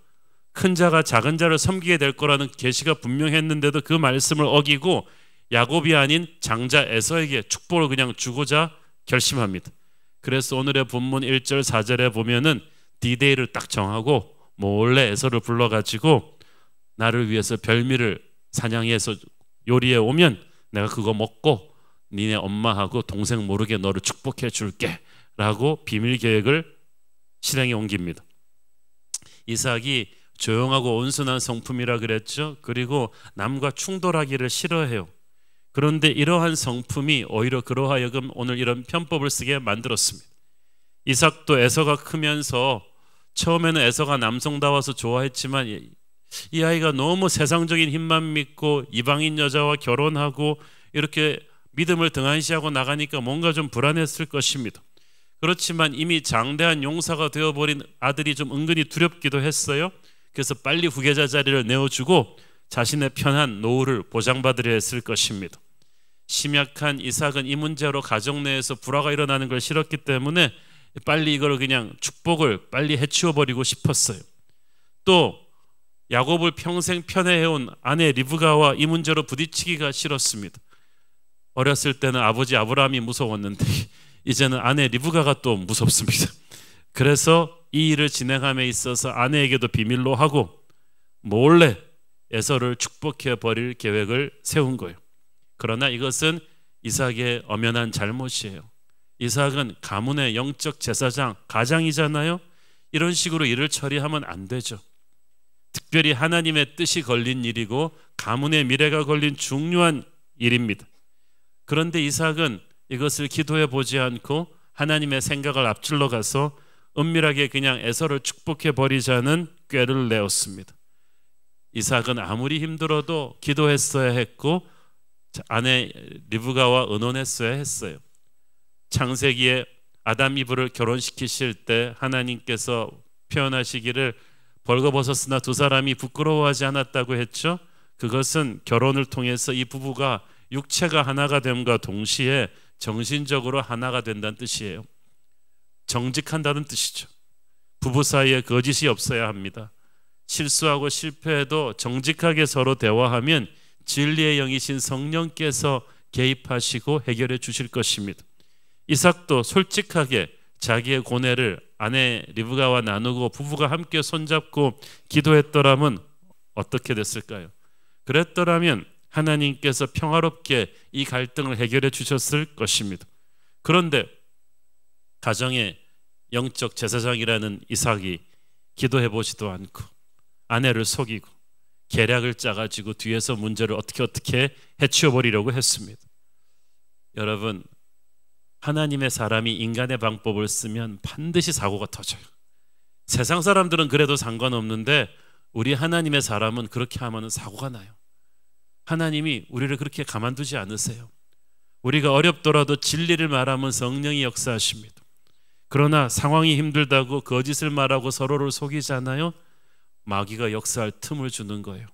큰 자가 작은 자를 섬기게 될 거라는 계시가 분명했는데도 그 말씀을 어기고 야곱이 아닌 장자 에서에게 축복을 그냥 주고자 결심합니다. 그래서 오늘의 본문 1절 4절에 보면은 디데이를 딱 정하고 몰래 에서를 불러가지고 나를 위해서 별미를 사냥해서 요리해 오면 내가 그거 먹고 니네 엄마하고 동생 모르게 너를 축복해 줄게 라고 비밀 계획을 실행에 옮깁니다. 이삭이 조용하고 온순한 성품이라 그랬죠. 그리고 남과 충돌하기를 싫어해요. 그런데 이러한 성품이 오히려 그러하여금 오늘 이런 편법을 쓰게 만들었습니다. 이삭도 에서가 크면서 처음에는 에서가 남성다워서 좋아했지만 이 아이가 너무 세상적인 힘만 믿고 이방인 여자와 결혼하고 이렇게 믿음을 등한시하고 나가니까 뭔가 좀 불안했을 것입니다. 그렇지만 이미 장대한 용사가 되어버린 아들이 좀 은근히 두렵기도 했어요. 그래서 빨리 후계자 자리를 내어주고 자신의 편한 노후를 보장받으려 했을 것입니다. 심약한 이삭은 이 문제로 가정 내에서 불화가 일어나는 걸 싫었기 때문에 빨리 이걸 그냥 축복을 빨리 해치워버리고 싶었어요. 또 야곱을 평생 편애해온 아내 리브가와 이 문제로 부딪히기가 싫었습니다. 어렸을 때는 아버지 아브라함이 무서웠는데 이제는 아내 리브가가 또 무섭습니다. 그래서 이 일을 진행함에 있어서 아내에게도 비밀로 하고 몰래 에서를 축복해 버릴 계획을 세운 거예요. 그러나 이것은 이삭의 엄연한 잘못이에요. 이삭은 가문의 영적 제사장, 가장이잖아요. 이런 식으로 일을 처리하면 안 되죠. 특별히 하나님의 뜻이 걸린 일이고 가문의 미래가 걸린 중요한 일입니다. 그런데 이삭은 이것을 기도해 보지 않고 하나님의 생각을 앞질러 가서 은밀하게 그냥 에서를 축복해 버리자는 꾀를 내었습니다. 이삭은 아무리 힘들어도 기도했어야 했고 아내 리브가와 의논했어야 했어요. 창세기에 아담 이브를 결혼시키실 때 하나님께서 표현하시기를 벌거벗었으나 두 사람이 부끄러워하지 않았다고 했죠. 그것은 결혼을 통해서 이 부부가 육체가 하나가 됨과 동시에 정신적으로 하나가 된다는 뜻이에요. 정직한다는 뜻이죠. 부부 사이에 거짓이 없어야 합니다. 실수하고 실패해도 정직하게 서로 대화하면 진리의 영이신 성령께서 개입하시고 해결해 주실 것입니다. 이삭도 솔직하게 자기의 고뇌를 아내 리브가와 나누고 부부가 함께 손잡고 기도했더라면 어떻게 됐을까요? 그랬더라면 하나님께서 평화롭게 이 갈등을 해결해 주셨을 것입니다. 그런데 가정의 영적 제사장이라는 이삭이 기도해 보지도 않고 아내를 속이고 계략을 짜가지고 뒤에서 문제를 어떻게 해치워버리려고 했습니다. 여러분, 하나님의 사람이 인간의 방법을 쓰면 반드시 사고가 터져요. 세상 사람들은 그래도 상관없는데 우리 하나님의 사람은 그렇게 하면 사고가 나요. 하나님이 우리를 그렇게 가만두지 않으세요. 우리가 어렵더라도 진리를 말하면 성령이 역사하십니다. 그러나 상황이 힘들다고 거짓을 말하고 서로를 속이잖아요. 마귀가 역사할 틈을 주는 거예요.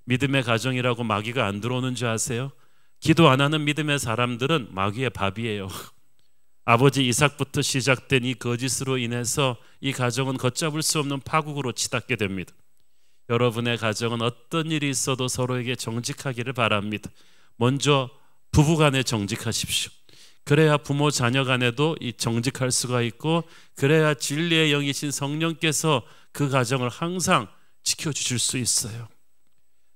믿음의 가정이라고 마귀가 안 들어오는 줄 아세요? 기도 안 하는 믿음의 사람들은 마귀의 밥이에요. 아버지 이삭부터 시작된 이 거짓으로 인해서 이 가정은 걷잡을 수 없는 파국으로 치닫게 됩니다. 여러분의 가정은 어떤 일이 있어도 서로에게 정직하기를 바랍니다. 먼저 부부간에 정직하십시오. 그래야 부모 자녀 간에도 이 정직할 수가 있고, 그래야 진리의 영이신 성령께서 그 가정을 항상 지켜주실 수 있어요.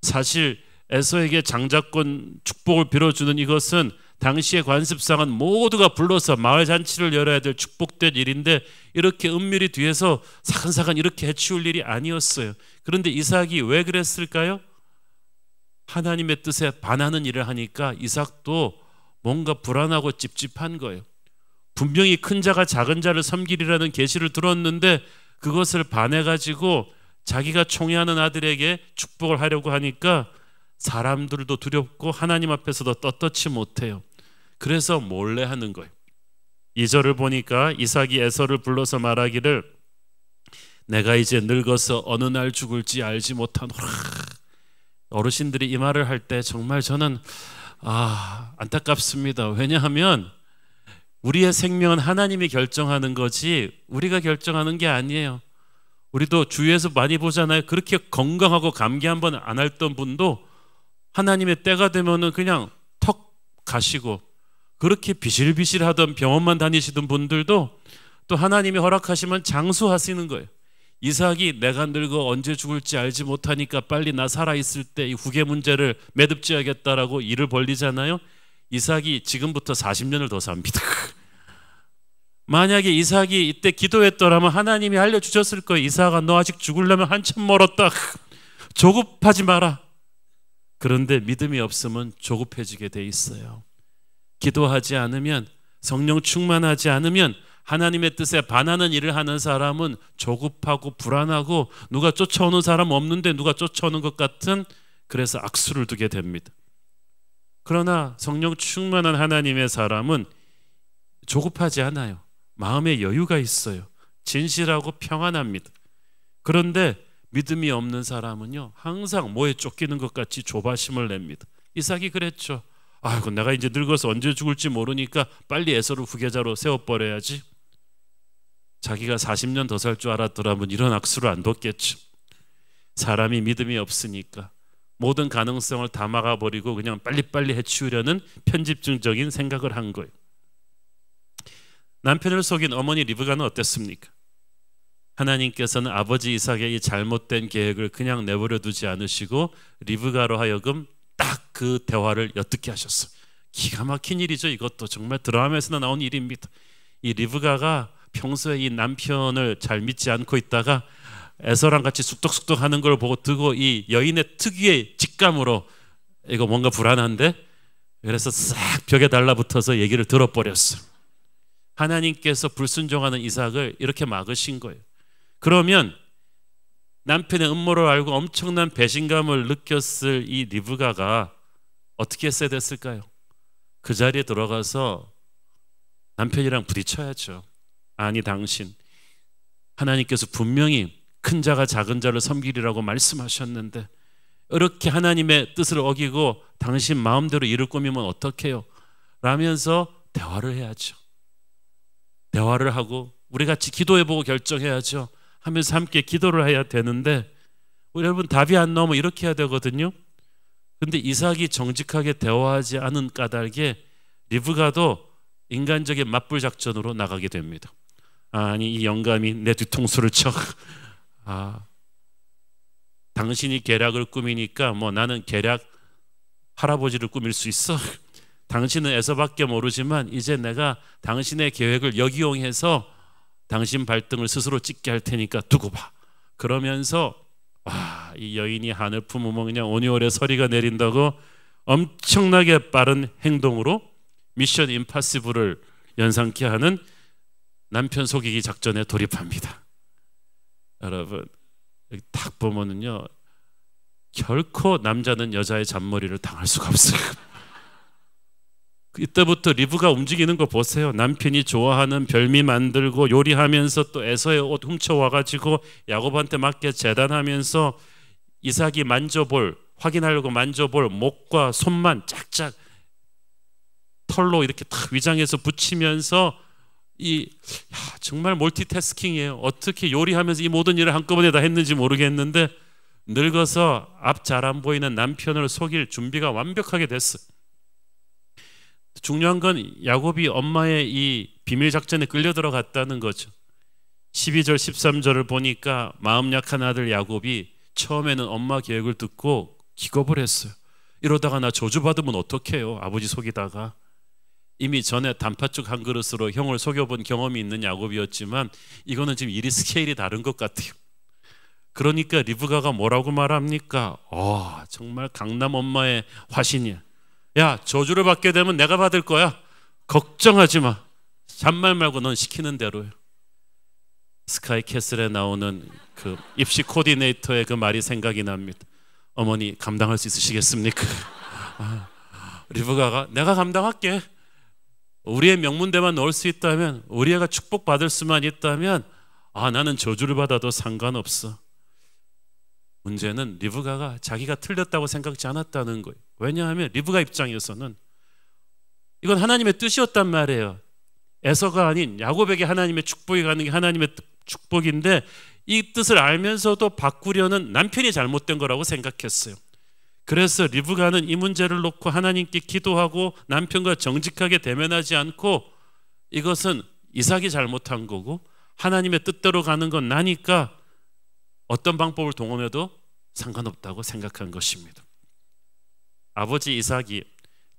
사실 에서에게 장자권 축복을 빌어주는 이것은 당시의 관습상은 모두가 불러서 마을 잔치를 열어야 될 축복된 일인데 이렇게 은밀히 뒤에서 사근사근 이렇게 해치울 일이 아니었어요. 그런데 이삭이 왜 그랬을까요? 하나님의 뜻에 반하는 일을 하니까 이삭도 뭔가 불안하고 찝찝한 거예요. 분명히 큰 자가 작은 자를 섬기리라는 계시를 들었는데 그것을 반해가지고 자기가 총애하는 아들에게 축복을 하려고 하니까 사람들도 두렵고 하나님 앞에서도 떳떳지 못해요. 그래서 몰래 하는 거예요. 2절을 보니까 이삭이 에서를 불러서 말하기를 내가 이제 늙어서 어느 날 죽을지 알지 못하노라. 어르신들이 이 말을 할 때 정말 저는 안타깝습니다. 왜냐하면 우리의 생명은 하나님이 결정하는 거지 우리가 결정하는 게 아니에요. 우리도 주위에서 많이 보잖아요. 그렇게 건강하고 감기 한번 안 했던 분도 하나님의 때가 되면은 그냥 턱 가시고, 그렇게 비실비실하던 병원만 다니시던 분들도 또 하나님이 허락하시면 장수하시는 거예요. 이삭이 내가 늙어 언제 죽을지 알지 못하니까 빨리 나 살아있을 때 이 후계 문제를 매듭지어야겠다라고 일을 벌리잖아요. 이삭이 지금부터 40년을 더 삽니다. 만약에 이삭이 이때 기도했더라면 하나님이 알려주셨을 거예요. 이삭아, 너 아직 죽으려면 한참 멀었다. 조급하지 마라. 그런데 믿음이 없으면 조급해지게 돼 있어요. 기도하지 않으면, 성령 충만하지 않으면 하나님의 뜻에 반하는 일을 하는 사람은 조급하고 불안하고 누가 쫓아오는 사람 없는데 누가 쫓아오는 것 같은, 그래서 악수를 두게 됩니다. 그러나 성령 충만한 하나님의 사람은 조급하지 않아요. 마음에 여유가 있어요. 진실하고 평안합니다. 그런데 믿음이 없는 사람은요, 항상 뭐에 쫓기는 것 같이 조바심을 냅니다. 이삭이 그랬죠. 아이고, 내가 이제 늙어서 언제 죽을지 모르니까 빨리 에서를 후계자로 세워버려야지. 자기가 40년 더 살 줄 알았더라면 이런 악수를 안 뒀겠죠. 사람이 믿음이 없으니까 모든 가능성을 다 막아버리고 그냥 빨리빨리 해치우려는 편집증적인 생각을 한 거예요. 남편을 속인 어머니 리브가는 어땠습니까? 하나님께서는 아버지 이삭의 이 잘못된 계획을 그냥 내버려 두지 않으시고 리브가로 하여금 딱 그 대화를 엿듣게 하셨어요. 기가 막힌 일이죠. 이것도 정말 드라마에서나 나온 일입니다. 이 리브가가 평소에 이 남편을 잘 믿지 않고 있다가 에서랑 같이 쑥덕쑥덕 하는 걸 보고 듣고 이 여인의 특유의 직감으로 이거 뭔가 불안한데, 그래서 싹 벽에 달라붙어서 얘기를 들어버렸어요. 하나님께서 불순종하는 이삭을 이렇게 막으신 거예요. 그러면 남편의 음모를 알고 엄청난 배신감을 느꼈을 이 리브가가 어떻게 했어야 됐을까요? 그 자리에 들어가서 남편이랑 부딪혀야죠. 아니, 당신, 하나님께서 분명히 큰 자가 작은 자를 섬기리라고 말씀하셨는데 이렇게 하나님의 뜻을 어기고 당신 마음대로 일을 꾸미면 어떡해요? 라면서 대화를 해야죠. 대화를 하고 우리 같이 기도해보고 결정해야죠. 하면서 함께 기도를 해야 되는데, 우리 여러분 답이 안 나오면 이렇게 해야 되거든요. 근데 이삭이 정직하게 대화하지 않은 까닭에 리브가도 인간적인 맞불 작전으로 나가게 됩니다. 아니, 이 영감이 내 뒤통수를 쳐. 당신이 계략을 꾸미니까 뭐 나는 계략 할아버지를 꾸밀 수 있어. 당신은 에서밖에 모르지만 이제 내가 당신의 계획을 역이용해서 당신 발등을 스스로 찢게 할 테니까 두고 봐. 그러면서 이 여인이 하늘 품으면 그냥 온이월에 서리가 내린다고 엄청나게 빠른 행동으로 미션 임파서블을 연상케 하는 남편 속이기 작전에 돌입합니다. 여러분, 여기 딱 보면은요, 결코 남자는 여자의 잔머리를 당할 수가 없어요. 이때부터 리브가 움직이는 거 보세요. 남편이 좋아하는 별미 만들고 요리하면서 또 에서의 옷 훔쳐와가지고 야곱한테 맞게 재단하면서 이삭이 확인하려고 만져볼 목과 손만 짝짝 털로 이렇게 탁 위장해서 붙이면서 정말 멀티태스킹이에요. 어떻게 요리하면서 이 모든 일을 한꺼번에 다 했는지 모르겠는데 늙어서 앞 잘 안 보이는 남편을 속일 준비가 완벽하게 됐어요. 중요한 건 야곱이 엄마의 이 비밀 작전에 끌려 들어갔다는 거죠. 12절 13절을 보니까 마음 약한 아들 야곱이 처음에는 엄마 계획을 듣고 기겁을 했어요. 이러다가 나 저주받으면 어떡해요? 아버지 속이다가. 이미 전에 단팥죽 한 그릇으로 형을 속여본 경험이 있는 야곱이었지만 이거는 지금 일이 스케일이 다른 것 같아요. 그러니까 리브가가 뭐라고 말합니까? 정말 강남 엄마의 화신이야. 야, 저주를 받게 되면 내가 받을 거야. 걱정하지 마. 잔말 말고 넌 시키는 대로요. 스카이캐슬에 나오는 그 입시 코디네이터의 그 말이 생각이 납니다. 어머니 감당할 수 있으시겠습니까? 리브가가 내가 감당할게. 우리의 명문대만 넣을 수 있다면, 우리 애가 축복받을 수만 있다면 나는 저주를 받아도 상관없어. 문제는 리브가가 자기가 틀렸다고 생각지 않았다는 거예요. 왜냐하면 리브가 입장에서는 이건 하나님의 뜻이었단 말이에요. 에서가 아닌 야곱에게 하나님의 축복이 가는 게 하나님의 축복인데, 이 뜻을 알면서도 바꾸려는 남편이 잘못된 거라고 생각했어요. 그래서 리브가는 이 문제를 놓고 하나님께 기도하고 남편과 정직하게 대면하지 않고, 이것은 이삭이 잘못한 거고 하나님의 뜻대로 가는 건 나니까 어떤 방법을 동원해도 상관없다고 생각한 것입니다. 아버지 이삭이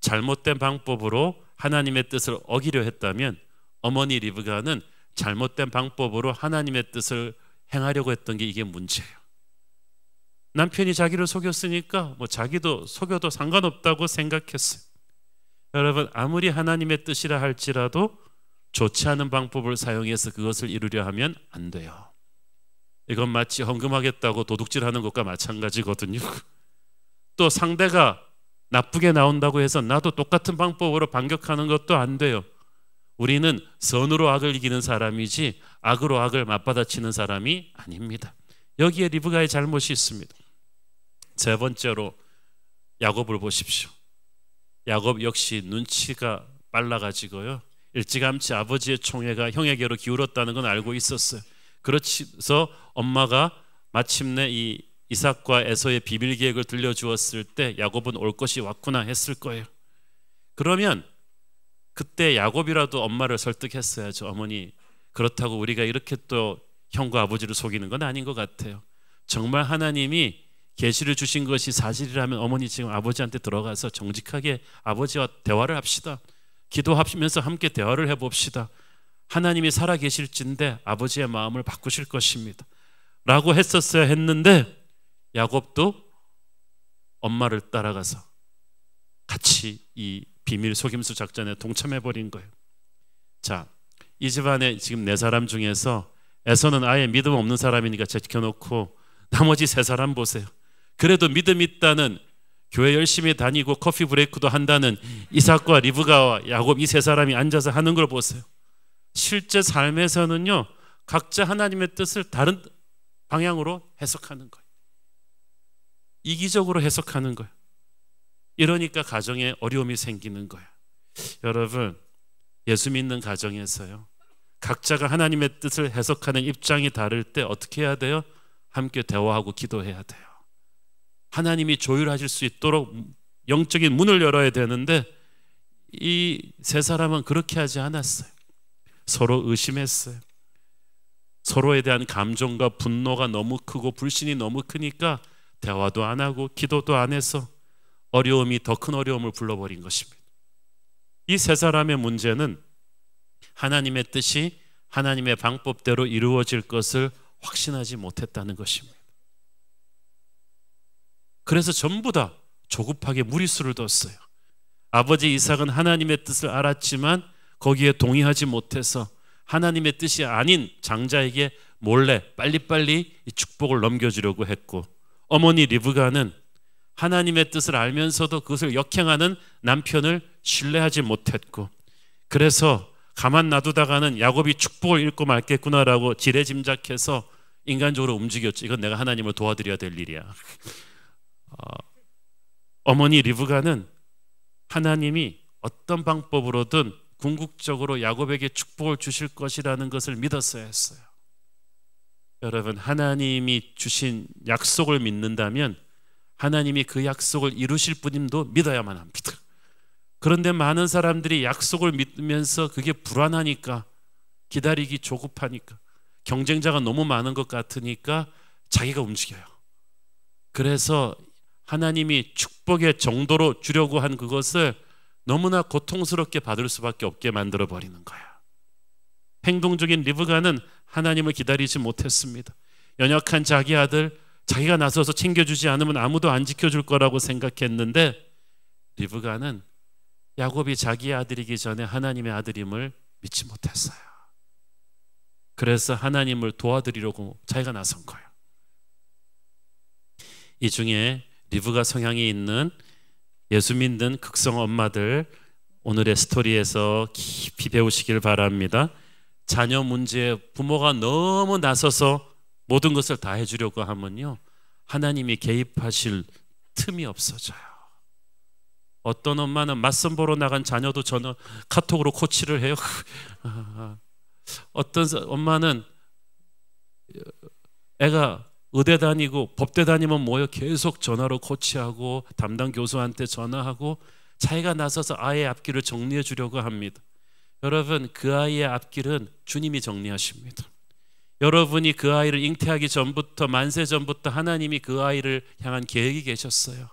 잘못된 방법으로 하나님의 뜻을 어기려 했다면, 어머니 리브가는 잘못된 방법으로 하나님의 뜻을 행하려고 했던 게 이게 문제예요. 남편이 자기를 속였으니까 자기도 속여도 상관없다고 생각했어요. 여러분, 아무리 하나님의 뜻이라 할지라도 좋지 않은 방법을 사용해서 그것을 이루려 하면 안 돼요. 이건 마치 헌금하겠다고 도둑질하는 것과 마찬가지거든요. 또 상대가 나쁘게 나온다고 해서 나도 똑같은 방법으로 반격하는 것도 안 돼요. 우리는 선으로 악을 이기는 사람이지 악으로 악을 맞받아치는 사람이 아닙니다. 여기에 리브가의 잘못이 있습니다. 세 번째로 야곱을 보십시오. 야곱 역시 눈치가 빨라가지고요, 일찌감치 아버지의 총애가 형에게로 기울었다는 건 알고 있었어요. 그래서 엄마가 마침내 이 이삭과 에서의 비밀 계획을 들려주었을 때 야곱은 올 것이 왔구나 했을 거예요. 그러면 그때 야곱이라도 엄마를 설득했어야죠. 어머니, 그렇다고 우리가 이렇게 또 형과 아버지를 속이는 건 아닌 것 같아요. 정말 하나님이 계시를 주신 것이 사실이라면 어머니 지금 아버지한테 들어가서 정직하게 아버지와 대화를 합시다. 기도하면서 함께 대화를 해봅시다. 하나님이 살아계실진데 아버지의 마음을 바꾸실 것입니다 라고 했었어야 했는데, 야곱도 엄마를 따라가서 같이 이 비밀 속임수 작전에 동참해버린 거예요. 자, 이 집안에 지금 4사람 중에서 에서는 아예 믿음 없는 사람이니까 제껴놓고 나머지 3사람 보세요. 그래도 믿음 있다는, 교회 열심히 다니고 커피 브레이크도 한다는 이삭과 리브가와 야곱, 이 3사람이 앉아서 하는 걸 보세요. 실제 삶에서는요, 각자 하나님의 뜻을 다른 방향으로 해석하는 거예요. 이기적으로 해석하는 거예요. 이러니까 가정에 어려움이 생기는 거예요. 여러분, 예수 믿는 가정에서요, 각자가 하나님의 뜻을 해석하는 입장이 다를 때 어떻게 해야 돼요? 함께 대화하고 기도해야 돼요. 하나님이 조율하실 수 있도록 영적인 문을 열어야 되는데, 이 3사람은 그렇게 하지 않았어요. 서로 의심했어요. 서로에 대한 감정과 분노가 너무 크고 불신이 너무 크니까 대화도 안 하고 기도도 안 해서 어려움이 더 큰 어려움을 불러버린 것입니다. 이 3사람의 문제는 하나님의 뜻이 하나님의 방법대로 이루어질 것을 확신하지 못했다는 것입니다. 그래서 전부 다 조급하게 무리수를 뒀어요. 아버지 이삭은 하나님의 뜻을 알았지만 거기에 동의하지 못해서 하나님의 뜻이 아닌 장자에게 몰래 빨리빨리 이 축복을 넘겨주려고 했고, 어머니 리브가는 하나님의 뜻을 알면서도 그것을 역행하는 남편을 신뢰하지 못했고, 그래서 가만 놔두다가는 야곱이 축복을 잃고 말겠구나라고 지레짐작해서 인간적으로 움직였죠. 이건 내가 하나님을 도와드려야 될 일이야. 어머니 리브가는 하나님이 어떤 방법으로든 궁극적으로 야곱에게 축복을 주실 것이라는 것을 믿었어야 했어요. 여러분, 하나님이 주신 약속을 믿는다면 하나님이 그 약속을 이루실 분임도 믿어야만 합니다. 그런데 많은 사람들이 약속을 믿으면서 그게 불안하니까, 기다리기 조급하니까, 경쟁자가 너무 많은 것 같으니까 자기가 움직여요. 그래서 하나님이 축복의 정도로 주려고 한 그것을 너무나 고통스럽게 받을 수밖에 없게 만들어버리는 거야. 행동적인 리브가는 하나님을 기다리지 못했습니다. 연약한 자기 아들, 자기가 나서서 챙겨주지 않으면 아무도 안 지켜줄 거라고 생각했는데 리브가는 야곱이 자기의 아들이기 전에 하나님의 아들임을 믿지 못했어요. 그래서 하나님을 도와드리려고 자기가 나선 거예요. 이 중에 리브가 성향이 있는 예수 믿는 극성 엄마들, 오늘의 스토리에서 깊이 배우시길 바랍니다. 자녀 문제에 부모가 너무 나서서 모든 것을 다 해주려고 하면요, 하나님이 개입하실 틈이 없어져요. 어떤 엄마는 맞선 보러 나간 자녀도 전화 카톡으로 코치를 해요. 어떤 엄마는 애가 의대 다니고 법대 다니면 뭐예요? 계속 전화로 코치하고 담당 교수한테 전화하고 자기가 나서서 아이의 앞길을 정리해 주려고 합니다. 여러분, 그 아이의 앞길은 주님이 정리하십니다. 여러분이 그 아이를 잉태하기 전부터, 만세 전부터 하나님이 그 아이를 향한 계획이 계셨어요.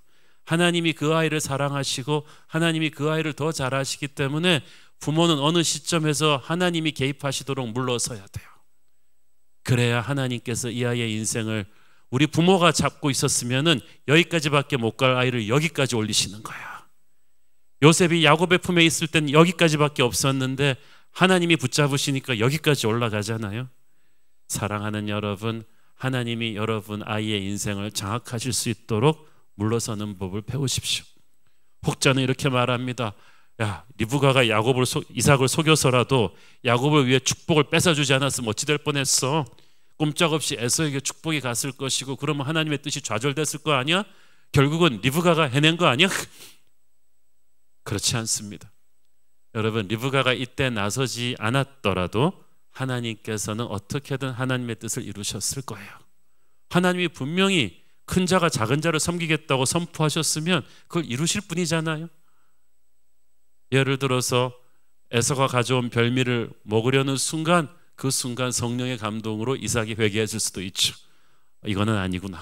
하나님이 그 아이를 사랑하시고 하나님이 그 아이를 더 잘하시기 때문에 부모는 어느 시점에서 하나님이 개입하시도록 물러서야 돼요. 그래야 하나님께서 이 아이의 인생을, 우리 부모가 잡고 있었으면은 여기까지밖에 못 갈 아이를 여기까지 올리시는 거야. 요셉이 야곱의 품에 있을 땐 여기까지밖에 없었는데 하나님이 붙잡으시니까 여기까지 올라가잖아요. 사랑하는 여러분, 하나님이 여러분 아이의 인생을 장악하실 수 있도록 물러서는 법을 배우십시오. 혹자는 이렇게 말합니다. 야, 리브가가 이삭을 속여서라도 야곱을 위해 축복을 뺏어주지 않았으면 어찌 될 뻔했어. 꼼짝없이 에서에게 축복이 갔을 것이고 그러면 하나님의 뜻이 좌절됐을 거 아니야? 결국은 리브가가 해낸 거 아니야? 그렇지 않습니다. 여러분, 리브가가 이때 나서지 않았더라도 하나님께서는 어떻게든 하나님의 뜻을 이루셨을 거예요. 하나님이 분명히 큰 자가 작은 자를 섬기겠다고 선포하셨으면 그걸 이루실 분이잖아요. 예를 들어서 에서가 가져온 별미를 먹으려는 순간, 그 순간 성령의 감동으로 이삭이 회개했을 수도 있죠. 이거는 아니구나.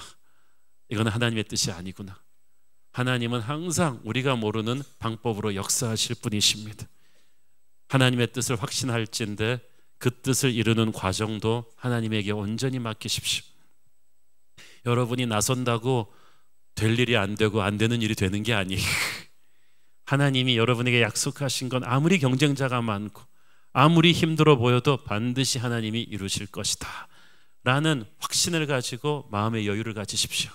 이거는 하나님의 뜻이 아니구나. 하나님은 항상 우리가 모르는 방법으로 역사하실 분이십니다. 하나님의 뜻을 확신할진데 그 뜻을 이루는 과정도 하나님에게 온전히 맡기십시오. 여러분이 나선다고 될 일이 안 되고 안 되는 일이 되는 게 아니에요. 하나님이 여러분에게 약속하신 건 아무리 경쟁자가 많고 아무리 힘들어 보여도 반드시 하나님이 이루실 것이다 라는 확신을 가지고 마음의 여유를 가지십시오.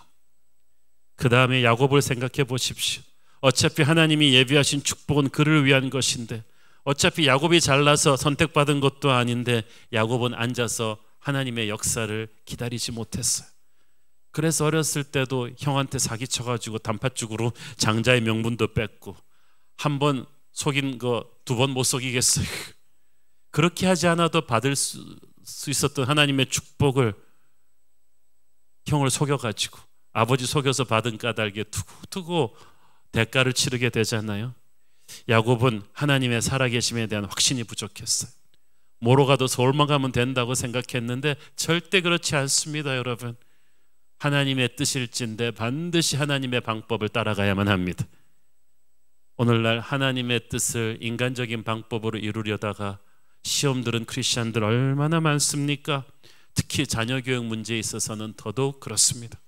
그 다음에 야곱을 생각해 보십시오. 어차피 하나님이 예비하신 축복은 그를 위한 것인데, 어차피 야곱이 잘나서 선택받은 것도 아닌데 야곱은 앉아서 하나님의 역사를 기다리지 못했어요. 그래서 어렸을 때도 형한테 사기쳐가지고 단팥죽으로 장자의 명분도 뺏고, 한 번 속인 거 두 번 못 속이겠어요. 그렇게 하지 않아도 받을 수 있었던 하나님의 축복을 형을 속여가지고, 아버지 속여서 받은 까닭에 두고 대가를 치르게 되잖아요. 야곱은 하나님의 살아계심에 대한 확신이 부족했어요. 뭐로 가도 서울만 가면 된다고 생각했는데 절대 그렇지 않습니다. 여러분, 하나님의 뜻일진데 반드시 하나님의 방법을 따라가야만 합니다. 오늘날 하나님의 뜻을 인간적인 방법으로 이루려다가 시험 들은 크리스찬들 얼마나 많습니까? 특히 자녀교육 문제에 있어서는 더더욱 그렇습니다.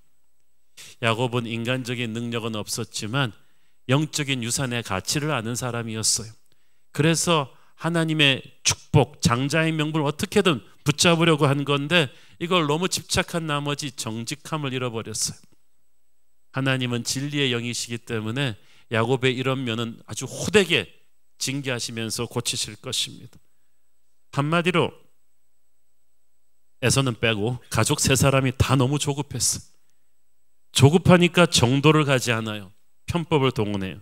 야곱은 인간적인 능력은 없었지만 영적인 유산의 가치를 아는 사람이었어요. 그래서 하나님의 축복, 장자의 명분을 어떻게든 붙잡으려고 한 건데 이걸 너무 집착한 나머지 정직함을 잃어버렸어요. 하나님은 진리의 영이시기 때문에 야곱의 이런 면은 아주 호되게 징계하시면서 고치실 것입니다. 한마디로 에서는 빼고 가족 세 사람이 다 너무 조급했어요. 조급하니까 정도를 가지 않아요. 편법을 동원해요.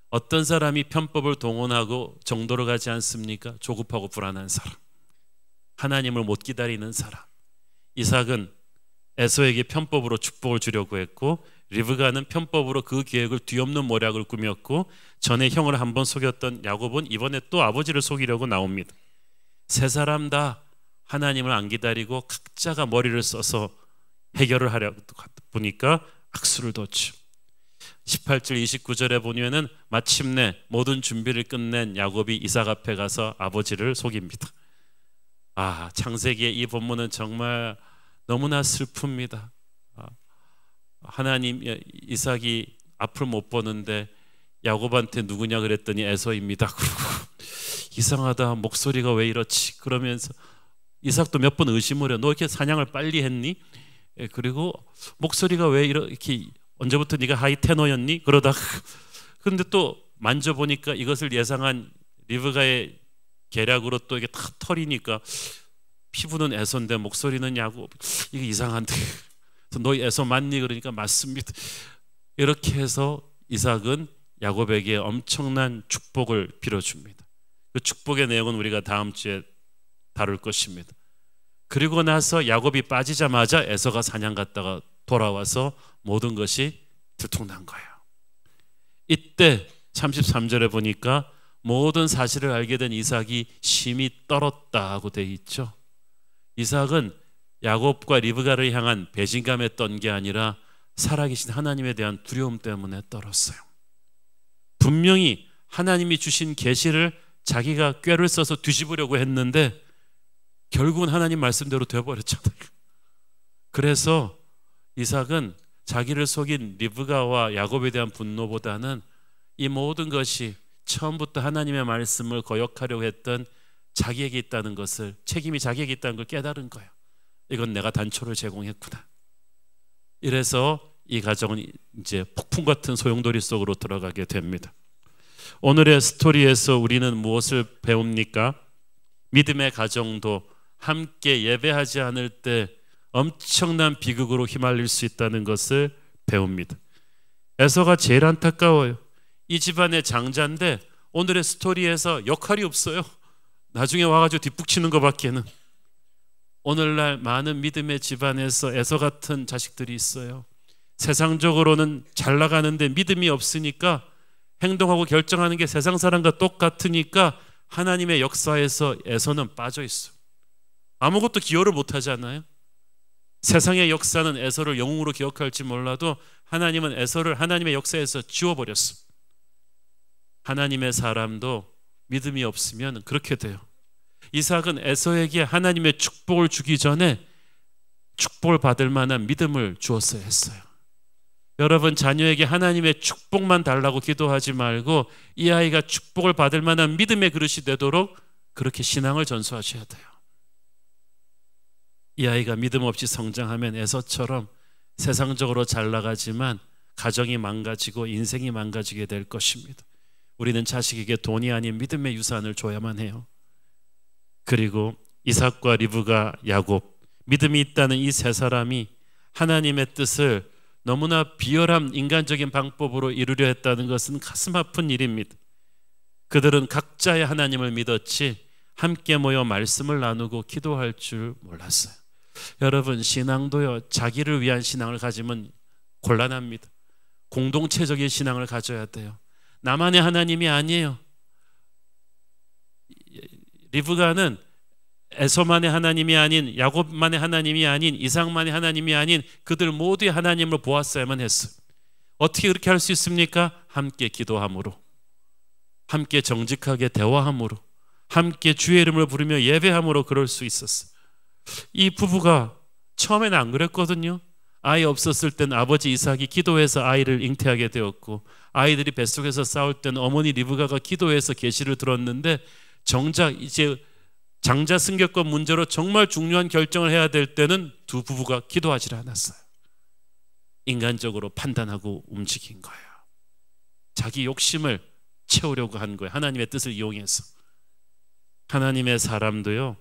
어떤 사람이 편법을 동원하고 정도를 가지 않습니까? 조급하고 불안한 사람, 하나님을 못 기다리는 사람. 이삭은 에서에게 편법으로 축복을 주려고 했고, 리브가는 편법으로 그 계획을 뒤엎는 모략을 꾸몄고, 전에 형을 한번 속였던 야곱은 이번에 또 아버지를 속이려고 나옵니다. 세 사람 다 하나님을 안 기다리고 각자가 머리를 써서 해결을 하려고 보니까 악수를 뒀죠. 18절 29절에 보면은 마침내 모든 준비를 끝낸 야곱이 이삭 앞에 가서 아버지를 속입니다. 창세기의 이 본문은 정말 너무나 슬픕니다. 하나님, 이삭이 앞을 못 보는데 야곱한테 누구냐 그랬더니 에서입니다. 그러고 이상하다, 목소리가 왜 이렇지? 그러면서 이삭도 몇 번 의심을 해요. 너 이렇게 사냥을 빨리 했니? 그리고 목소리가 왜 이렇게, 언제부터 네가 하이 테너였니? 그러다가 근데 또 만져보니까 이것을 예상한 리브가의 계략으로 또 이게 다 털이니까 피부는 에서인데 목소리는 야곱, 이게 이상한데 너 에서 맞니? 그러니까 맞습니다. 이렇게 해서 이삭은 야곱에게 엄청난 축복을 빌어줍니다. 그 축복의 내용은 우리가 다음 주에 다룰 것입니다. 그리고 나서 야곱이 빠지자마자 에서가 사냥 갔다가 돌아와서 모든 것이 들통난 거예요. 이때 33절에 보니까 모든 사실을 알게 된 이삭이 심히 떨었다고 되어 있죠. 이삭은 야곱과 리브가를 향한 배신감에 떤 게 아니라 살아계신 하나님에 대한 두려움 때문에 떨었어요. 분명히 하나님이 주신 계시를 자기가 꾀를 써서 뒤집으려고 했는데 결국은 하나님 말씀대로 되어버렸잖아요. 그래서 이삭은 자기를 속인 리브가와 야곱에 대한 분노보다는 이 모든 것이 처음부터 하나님의 말씀을 거역하려고 했던 자기에게 있다는 것을, 책임이 자기에게 있다는 걸 깨달은 거예요. 이건 내가 단초를 제공했구나. 이래서 이 가정은 이제 폭풍 같은 소용돌이 속으로 들어가게 됩니다. 오늘의 스토리에서 우리는 무엇을 배웁니까? 믿음의 가정도 함께 예배하지 않을 때 엄청난 비극으로 휘말릴 수 있다는 것을 배웁니다. 에서가 제일 안타까워요. 이 집안의 장자인데 오늘의 스토리에서 역할이 없어요. 나중에 와가지고 뒷북치는 것밖에는. 오늘날 많은 믿음의 집안에서 에서 같은 자식들이 있어요. 세상적으로는 잘 나가는데 믿음이 없으니까 행동하고 결정하는 게 세상 사람과 똑같으니까 하나님의 역사에서 에서는 빠져 있어요. 아무것도 기여를 못하잖아요. 세상의 역사는 에서를 영웅으로 기억할지 몰라도 하나님은 에서를 하나님의 역사에서 지워버렸어요. 하나님의 사람도 믿음이 없으면 그렇게 돼요. 이삭은 에서에게 하나님의 축복을 주기 전에 축복을 받을 만한 믿음을 주었어야 했어요. 여러분, 자녀에게 하나님의 축복만 달라고 기도하지 말고 이 아이가 축복을 받을 만한 믿음의 그릇이 되도록 그렇게 신앙을 전수하셔야 돼요. 이 아이가 믿음 없이 성장하면 에서처럼 세상적으로 잘 나가지만 가정이 망가지고 인생이 망가지게 될 것입니다. 우리는 자식에게 돈이 아닌 믿음의 유산을 줘야만 해요. 그리고 이삭과 리브가, 야곱, 믿음이 있다는 이 세 사람이 하나님의 뜻을 너무나 비열한 인간적인 방법으로 이루려 했다는 것은 가슴 아픈 일입니다. 그들은 각자의 하나님을 믿었지 함께 모여 말씀을 나누고 기도할 줄 몰랐어요. 여러분, 신앙도요, 자기를 위한 신앙을 가지면 곤란합니다. 공동체적인 신앙을 가져야 돼요. 나만의 하나님이 아니에요. 리브가는 에서만의 하나님이 아닌, 야곱만의 하나님이 아닌, 이삭만의 하나님이 아닌 그들 모두의 하나님을 보았어야만 했어요. 어떻게 그렇게 할 수 있습니까? 함께 기도함으로, 함께 정직하게 대화함으로, 함께 주의 이름을 부르며 예배함으로 그럴 수 있었어요. 이 부부가 처음에는 안 그랬거든요. 아이 없었을 땐 아버지 이삭이 기도해서 아이를 잉태하게 되었고, 아이들이 뱃속에서 싸울 때는 어머니 리브가가 기도해서 계시를 들었는데, 정작 이제 장자 승격권 문제로 정말 중요한 결정을 해야 될 때는 두 부부가 기도하지 않았어요. 인간적으로 판단하고 움직인 거예요. 자기 욕심을 채우려고 한 거예요. 하나님의 뜻을 이용해서. 하나님의 사람도요,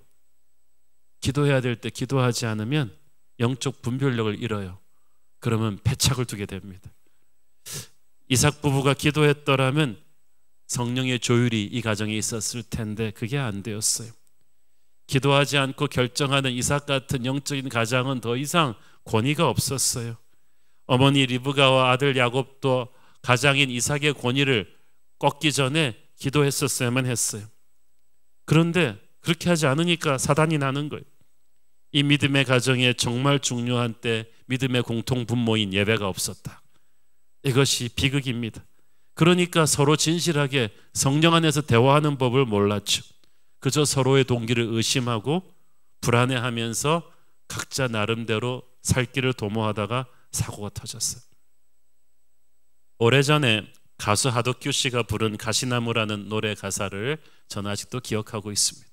기도해야 될 때 기도하지 않으면 영적 분별력을 잃어요. 그러면 패착을 두게 됩니다. 이삭 부부가 기도했더라면 성령의 조율이 이 가정에 있었을 텐데 그게 안 되었어요. 기도하지 않고 결정하는 이삭 같은 영적인 가장은 더 이상 권위가 없었어요. 어머니 리브가와 아들 야곱도 가장인 이삭의 권위를 꺾기 전에 기도했었어야만 했어요. 그런데 그렇게 하지 않으니까 사단이 나는 거예요. 이 믿음의 가정에 정말 중요한 때 믿음의 공통 분모인 예배가 없었다. 이것이 비극입니다. 그러니까 서로 진실하게 성령 안에서 대화하는 법을 몰랐죠. 그저 서로의 동기를 의심하고 불안해하면서 각자 나름대로 살 길을 도모하다가 사고가 터졌어요. 오래전에 가수 하덕규 씨가 부른 가시나무라는 노래 가사를 저는 아직도 기억하고 있습니다.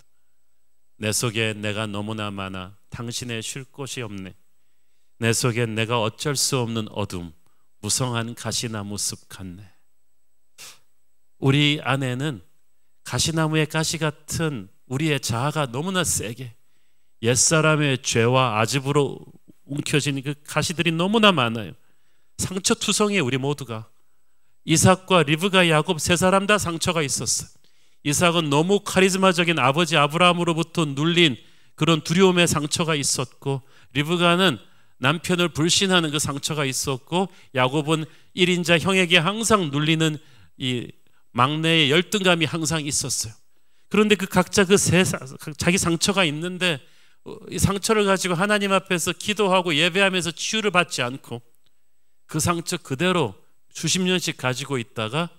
내 속에 내가 너무나 많아 당신의 쉴 곳이 없네. 내 속에 내가 어쩔 수 없는 어둠, 무성한 가시나무 숲 같네. 우리 안에는 가시나무의 가시 같은 우리의 자아가 너무나 세게 옛사람의 죄와 아집으로 움켜진 그 가시들이 너무나 많아요. 상처투성이에요. 우리 모두가. 이삭과 리브가, 야곱 세 사람 다 상처가 있었어요. 이삭은 너무 카리스마적인 아버지 아브라함으로부터 눌린 그런 두려움의 상처가 있었고, 리브가는 남편을 불신하는 그 상처가 있었고, 야곱은 1인자 형에게 항상 눌리는 이 막내의 열등감이 항상 있었어요. 그런데 그 각자 자기 상처가 있는데 이 상처를 가지고 하나님 앞에서 기도하고 예배하면서 치유를 받지 않고 그 상처 그대로 수십 년씩 가지고 있다가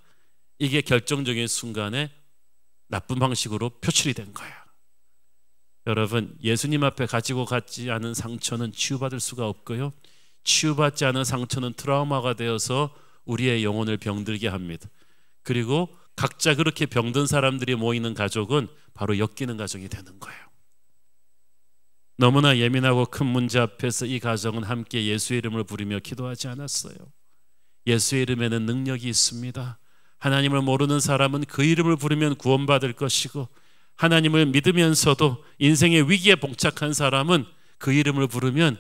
이게 결정적인 순간에 나쁜 방식으로 표출이 된 거예요. 여러분, 예수님 앞에 가지고 가지 않은 상처는 치유받을 수가 없고요, 치유받지 않은 상처는 트라우마가 되어서 우리의 영혼을 병들게 합니다. 그리고 각자 그렇게 병든 사람들이 모이는 가족은 바로 엮이는 가정이 되는 거예요. 너무나 예민하고 큰 문제 앞에서 이 가정은 함께 예수의 이름을 부르며 기도하지 않았어요. 예수의 이름에는 능력이 있습니다. 하나님을 모르는 사람은 그 이름을 부르면 구원받을 것이고, 하나님을 믿으면서도 인생의 위기에 봉착한 사람은 그 이름을 부르면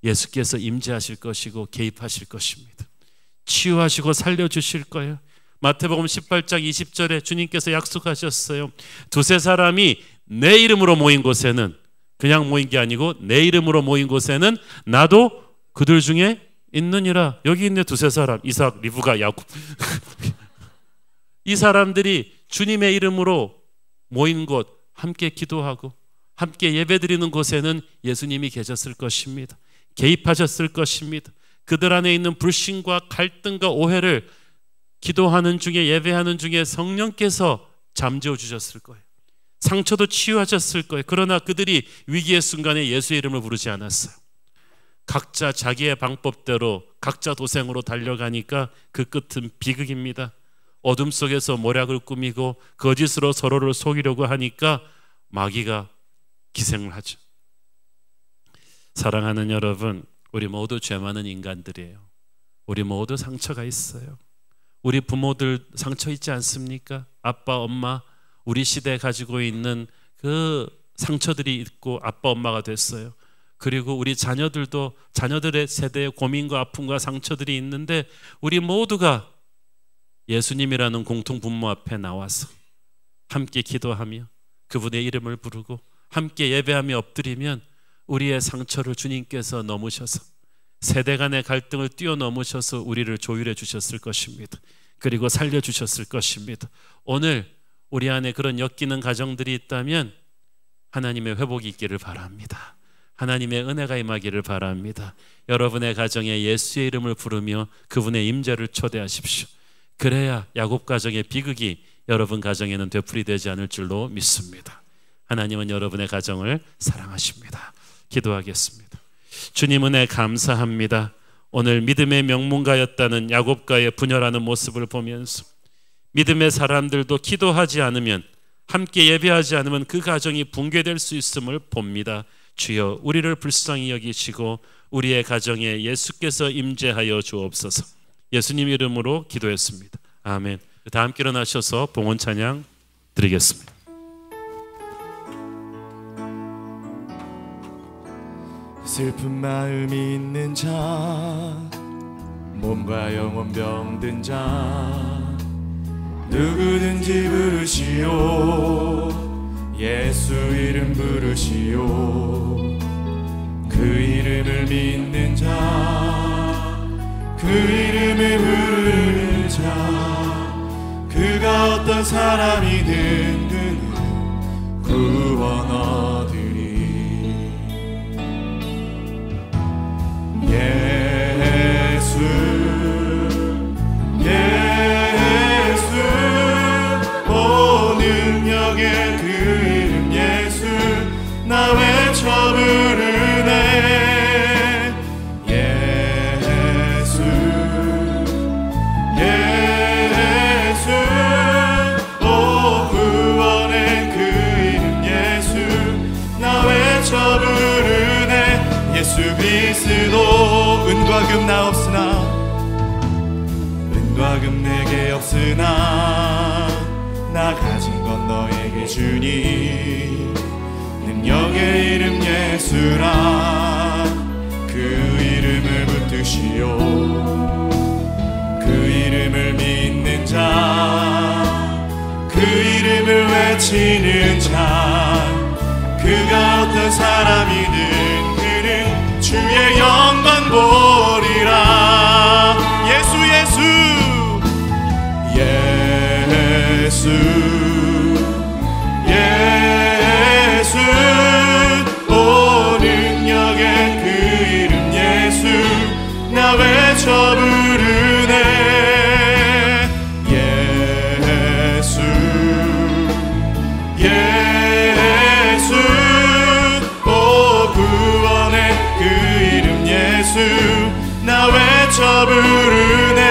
예수께서 임재하실 것이고 개입하실 것입니다. 치유하시고 살려주실 거예요. 마태복음 18장 20절에 주님께서 약속하셨어요. 두세 사람이 내 이름으로 모인 곳에는, 그냥 모인 게 아니고 내 이름으로 모인 곳에는 나도 그들 중에 있느니라. 여기 있네, 두세 사람, 이삭, 리브가, 야곱. 이 사람들이 주님의 이름으로 모인 곳, 함께 기도하고 함께 예배드리는 곳에는 예수님이 계셨을 것입니다. 개입하셨을 것입니다. 그들 안에 있는 불신과 갈등과 오해를 기도하는 중에, 예배하는 중에 성령께서 잠재워 주셨을 거예요. 상처도 치유하셨을 거예요. 그러나 그들이 위기의 순간에 예수의 이름을 부르지 않았어요. 각자 자기의 방법대로 각자 도생으로 달려가니까 그 끝은 비극입니다. 어둠 속에서 모략을 꾸미고 거짓으로 서로를 속이려고 하니까 마귀가 기생을 하죠. 사랑하는 여러분, 우리 모두 죄 많은 인간들이에요. 우리 모두 상처가 있어요. 우리 부모들 상처 있지 않습니까? 아빠, 엄마, 우리 시대에 가지고 있는 그 상처들이 있고 아빠, 엄마가 됐어요. 그리고 우리 자녀들도 자녀들의 세대의 고민과 아픔과 상처들이 있는데, 우리 모두가 예수님이라는 공통 분모 앞에 나와서 함께 기도하며 그분의 이름을 부르고 함께 예배하며 엎드리면 우리의 상처를 주님께서 넘으셔서 세대 간의 갈등을 뛰어넘으셔서 우리를 조율해 주셨을 것입니다. 그리고 살려주셨을 것입니다. 오늘 우리 안에 그런 엮이는 가정들이 있다면 하나님의 회복이 있기를 바랍니다. 하나님의 은혜가 임하기를 바랍니다. 여러분의 가정에 예수의 이름을 부르며 그분의 임재를 초대하십시오. 그래야 야곱 가정의 비극이 여러분 가정에는 되풀이되지 않을 줄로 믿습니다. 하나님은 여러분의 가정을 사랑하십니다. 기도하겠습니다. 주님 은혜 감사합니다. 오늘 믿음의 명문가였다는 야곱과의 분열하는 모습을 보면서 믿음의 사람들도 기도하지 않으면, 함께 예배하지 않으면 그 가정이 붕괴될 수 있음을 봅니다. 주여, 우리를 불쌍히 여기시고 우리의 가정에 예수께서 임재하여 주옵소서. 예수님 이름으로 기도했습니다. 아멘. 다 함께 일어나셔서 봉헌 찬양 드리겠습니다. 슬픈 마음이 있는 자, 몸과 영혼 병든 자, 누구든지 부르시오. 예수 이름 부르시오. 그 이름을 믿는 자, 그 이름을 부르는 자, 그가 어떤 사람이든 그는 구원 얻으리. 예수 예수 오 능력의 그 이름 예수 나 외쳐 부르네. 그리스도 은과 금 나 없으나 은과 금 내게 없으나 나 가진 건 너에게 주니 능력의 이름 예수라 그 이름을 붙드시오 그 이름을 믿는 자 그 이름을 외치는 자 그가 어떤 사람이든 그는 주의 영광 보리라 예수 오 능력의 그 이름 예수 나 외쳐 부르네 예수 오 구원의 그 이름 예수 나 외쳐 부르네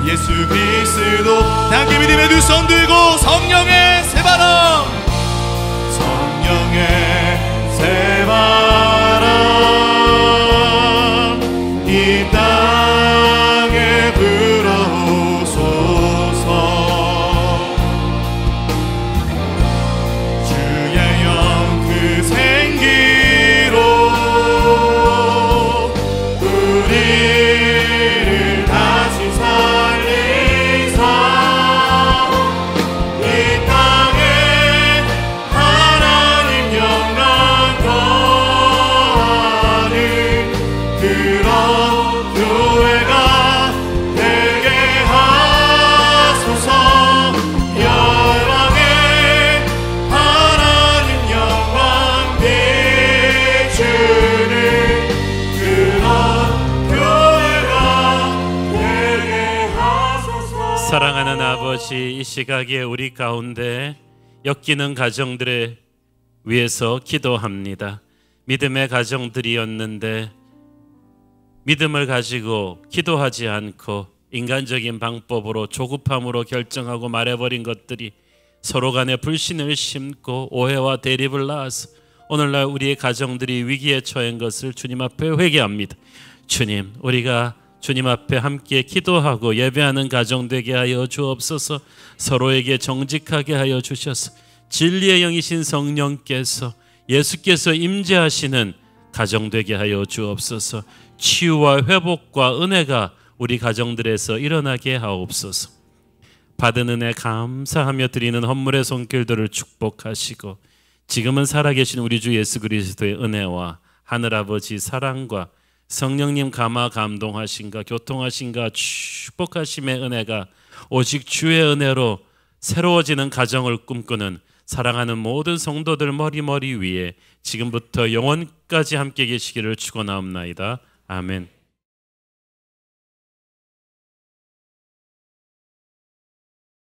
예수 그리스도 함께 믿음의 두 손 들고 성령의 새바람 이 땅에 불어오소서 주의 영 그 생기로 우리를 다시 살리사 이 땅에 하나님 영광 더하는 그런 교회가 되게 하소서 열방에 하나님 영광 비추는 그런 교회가 되게 하소서 사랑하는 아버지, 이 시각에 우리 가운데 엮이는 가정들에 위해서 기도합니다. 믿음의 가정들이었는데 믿음을 가지고 기도하지 않고 인간적인 방법으로 조급함으로 결정하고 말해버린 것들이 서로 간에 불신을 심고 오해와 대립을 낳아서 오늘날 우리의 가정들이 위기에 처한 것을 주님 앞에 회개합니다. 주님, 우리가 주님 앞에 함께 기도하고 예배하는 가정 되게 하여 주옵소서. 서로에게 정직하게 하여 주셔서 진리의 영이신 성령께서 예수께서 임재하시는 가정 되게 하여 주옵소서. 치유와 회복과 은혜가 우리 가정들에서 일어나게 하옵소서. 받은 은혜 감사하며 드리는 헌물의 손길들을 축복하시고 지금은 살아계신 우리 주 예수 그리스도의 은혜와 하늘아버지 사랑과 성령님 감화 감동하신가 교통하신가 축복하심의 은혜가 오직 주의 은혜로 새로워지는 가정을 꿈꾸는 사랑하는 모든 성도들 머리 위에 지금부터 영원까지 함께 계시기를 축원하옵나이다. 아멘.